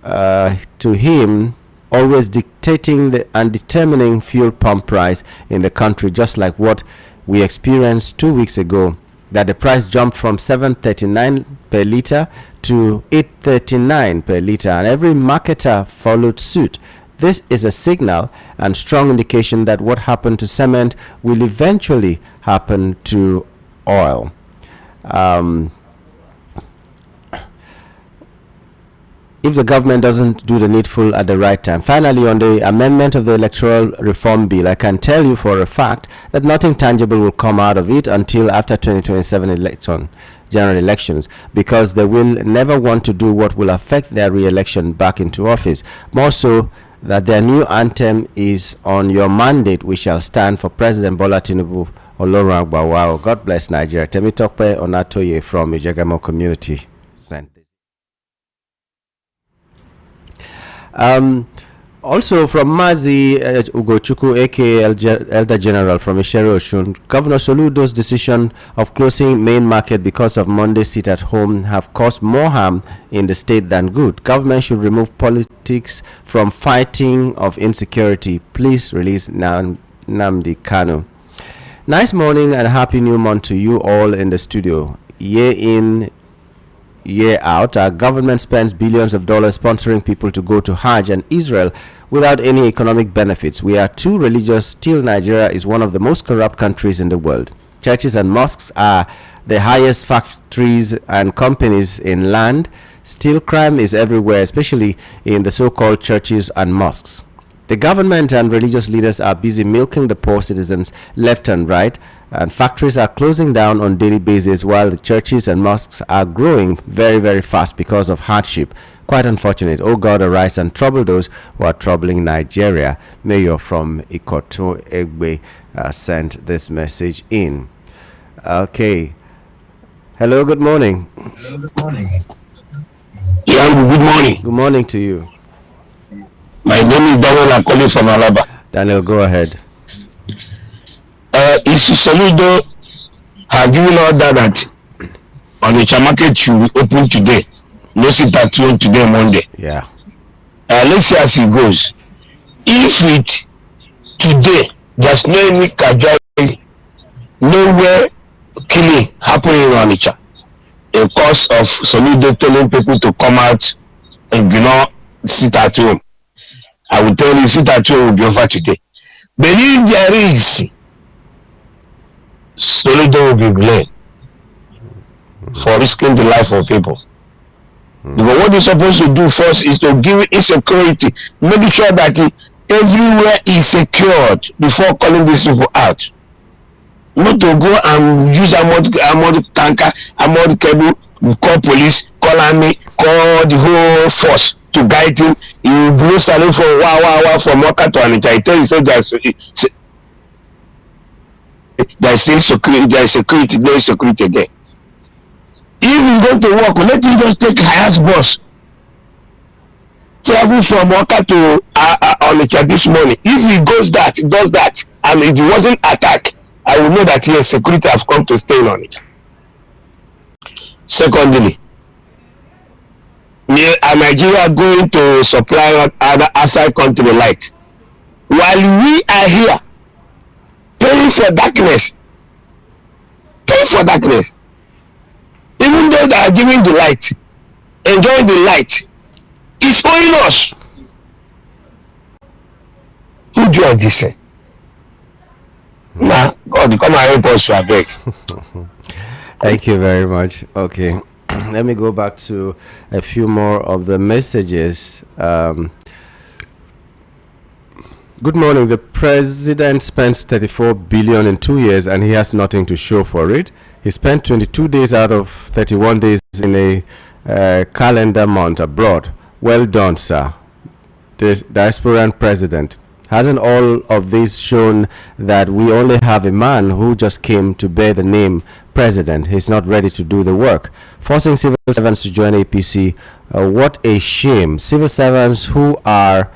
to him always dictating and determining fuel pump price in the country, just like what we experienced 2 weeks ago, that the price jumped from 7.39 per liter to 8.39 per liter, and every marketer followed suit. This is a signal and strong indication that what happened to cement will eventually happen to oil. If the government doesn't do the needful at the right time. Finally, on the amendment of the electoral reform bill, I can tell you for a fact that nothing tangible will come out of it until after 2027 general elections, because they will never want to do what will affect their re-election back into office. More so that their new anthem is, "On your mandate we shall stand," for President Bola Tinubu. Olorun Agbawa. God bless Nigeria. Temitope Onatoye from Ijagamo community sent this. Also from Mazi Ugochukwu, aka Elder General from Ishere Oshun, Governor Soludo's decision of closing main market because of Monday sit at home have caused more harm in the state than good. Government should remove politics from fighting of insecurity. Please release Namdi Kanu. Nice morning and happy new month to you all in the studio. Year in, year out, our government spends billions of dollars sponsoring people to go to Hajj and Israel without any economic benefits. We are too religious. Still, Nigeria is one of the most corrupt countries in the world. Churches and mosques are the highest factories and companies in land. Still, crime is everywhere, especially in the so-called churches and mosques. The government and religious leaders are busy milking the poor citizens left and right, and factories are closing down on daily basis while the churches and mosques are growing very, very fast because of hardship. Quite unfortunate. Oh God, arise and trouble those who are troubling Nigeria. Mayor from Ikoto Egbe sent this message in. Okay. Hello, good morning. Yeah, good morning. Good morning to you. My name is Daniel. I'm calling from Alaba. Daniel, go ahead. Isi Soludo have given order that on the market should be open today. No sit at home today, Monday. Yeah. Let's see as it goes. If it today there's no any casualty, nowhere killing happening in Onitsha, because of Soludo telling people to come out and sit at home. I will tell you, sit at home will be over today. But if there is, Soludo will be blamed for risking the life of people. Because what you're supposed to do first is to give insecurity, make sure that everywhere is secured before calling these people out. Not to go and use armored tanker, armored cable, call police, call army, call the whole force to guide him. You blow salute for wow from Waka to Onitsha. I tell you, so there's insecurity, there's security, no security again. If you go to work, let him just take highest bus. Travel from Waka to Onitsha this morning. If he does that, and it wasn't attack, I will know that yes, security have come to stay in Onitsha. Secondly, Nigeria going to supply other outside country light, while we are here paying for darkness. Even though they are giving the light, enjoying the light, it's owing us. Who do all this? Nah, God, come and help us to beg. Thank you very much. Okay. Let me go back to a few more of the messages. Good morning. The president spends 34 billion in 2 years and he has nothing to show for it. He spent 22 days out of 31 days in a calendar month abroad. Well done, sir. The diasporan president. Hasn't all of this shown that we only have a man who just came to bear the name president? He's not ready to do the work. Forcing civil servants to join APC. What a shame. Civil servants who are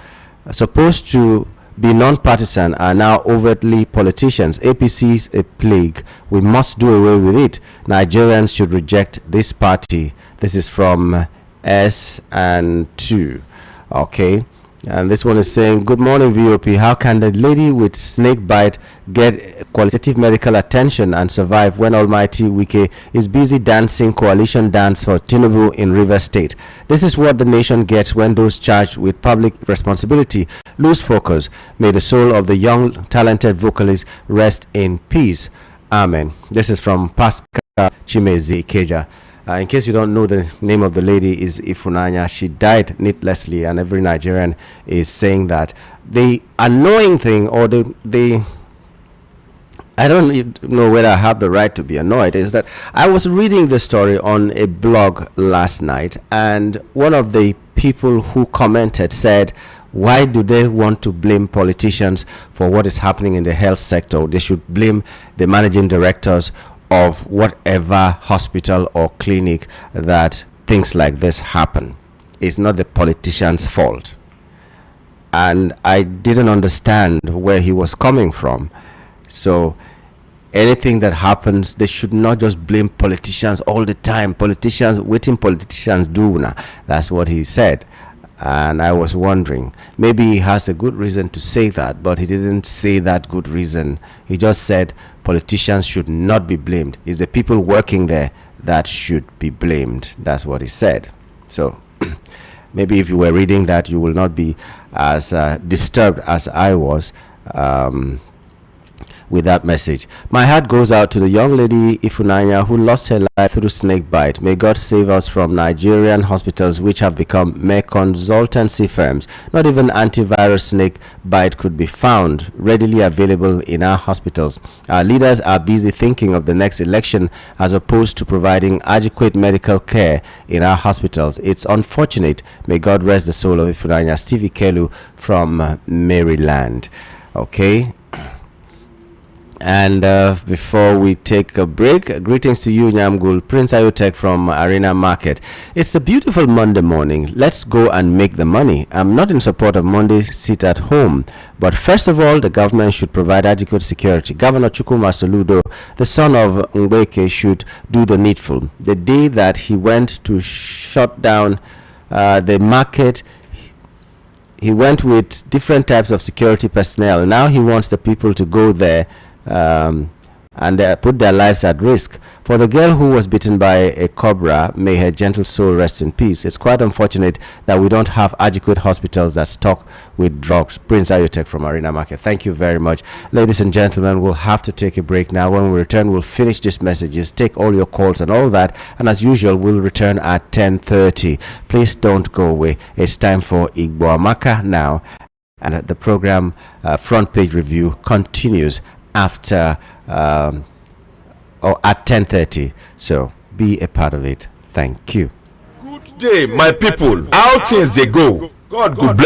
supposed to be non-partisan are now overtly politicians. APC is a plague. We must do away with it. Nigerians should reject this party. This is from S and 2. Okay. And this one is saying, good morning, VOP. How can the lady with snake bite get qualitative medical attention and survive when Almighty Wike is busy dancing coalition dance for Tinubu in River State? This is what the nation gets when those charged with public responsibility lose focus. May the soul of the young, talented vocalist rest in peace. Amen. This is from Pascal Chimezi Keja. In case you don't know, the name of the lady is Ifunanya. She died needlessly, and every Nigerian is saying that. The annoying thing, or I don't know whether I have the right to be annoyed, is that I was reading the story on a blog last night, and one of the people who commented said, why do they want to blame politicians for what is happening in the health sector? They should blame the managing directors of whatever hospital or clinic that things like this happen. It's not the politician's fault. and I didn't understand where he was coming from. So anything that happens, they should not just blame politicians all the time. Politicians, waiting politicians do now. That's what he said. And I was wondering, maybe he has a good reason to say that, but he didn't say that good reason. He just said politicians should not be blamed. It's the people working there that should be blamed. That's what he said. So maybe if you were reading that, you will not be as disturbed as I was with that message. My heart goes out to the young lady Ifunanya who lost her life through snake bite. May God save us from Nigerian hospitals which have become mere consultancy firms. Not even antivirus snake bite could be found readily available in our hospitals. Our leaders are busy thinking of the next election as opposed to providing adequate medical care in our hospitals. It's unfortunate. May God rest the soul of Ifunanya. Stevie Kelu from Maryland. Okay. And before we take a break, greetings to you, Nyamgul, Prince Ayotek from Arena Market. It's a beautiful Monday morning. Let's go and make the money. I'm not in support of Mondays sit at home. But first of all, the government should provide adequate security. Governor Chukwuma Soludo, the son of Mbeke, should do the needful. The day that he went to shut down the market, he went with different types of security personnel. Now he wants the people to go there and put their lives at risk. For the girl who was bitten by a cobra, may her gentle soul rest in peace. It's quite unfortunate that we don't have adequate hospitals that stock with drugs. Prince Ayotek from Arena Market. Thank you very much. Ladies and gentlemen, we'll have to take a break now. When we return, we'll finish these messages, take all your calls and all that. And as usual, we'll return at 10:30. Please don't go away. It's time for Igbo Amaka now. And the program front page review continues after or at 10:30. So be a part of it. Thank you. Good day, my people. How things they go? God bless.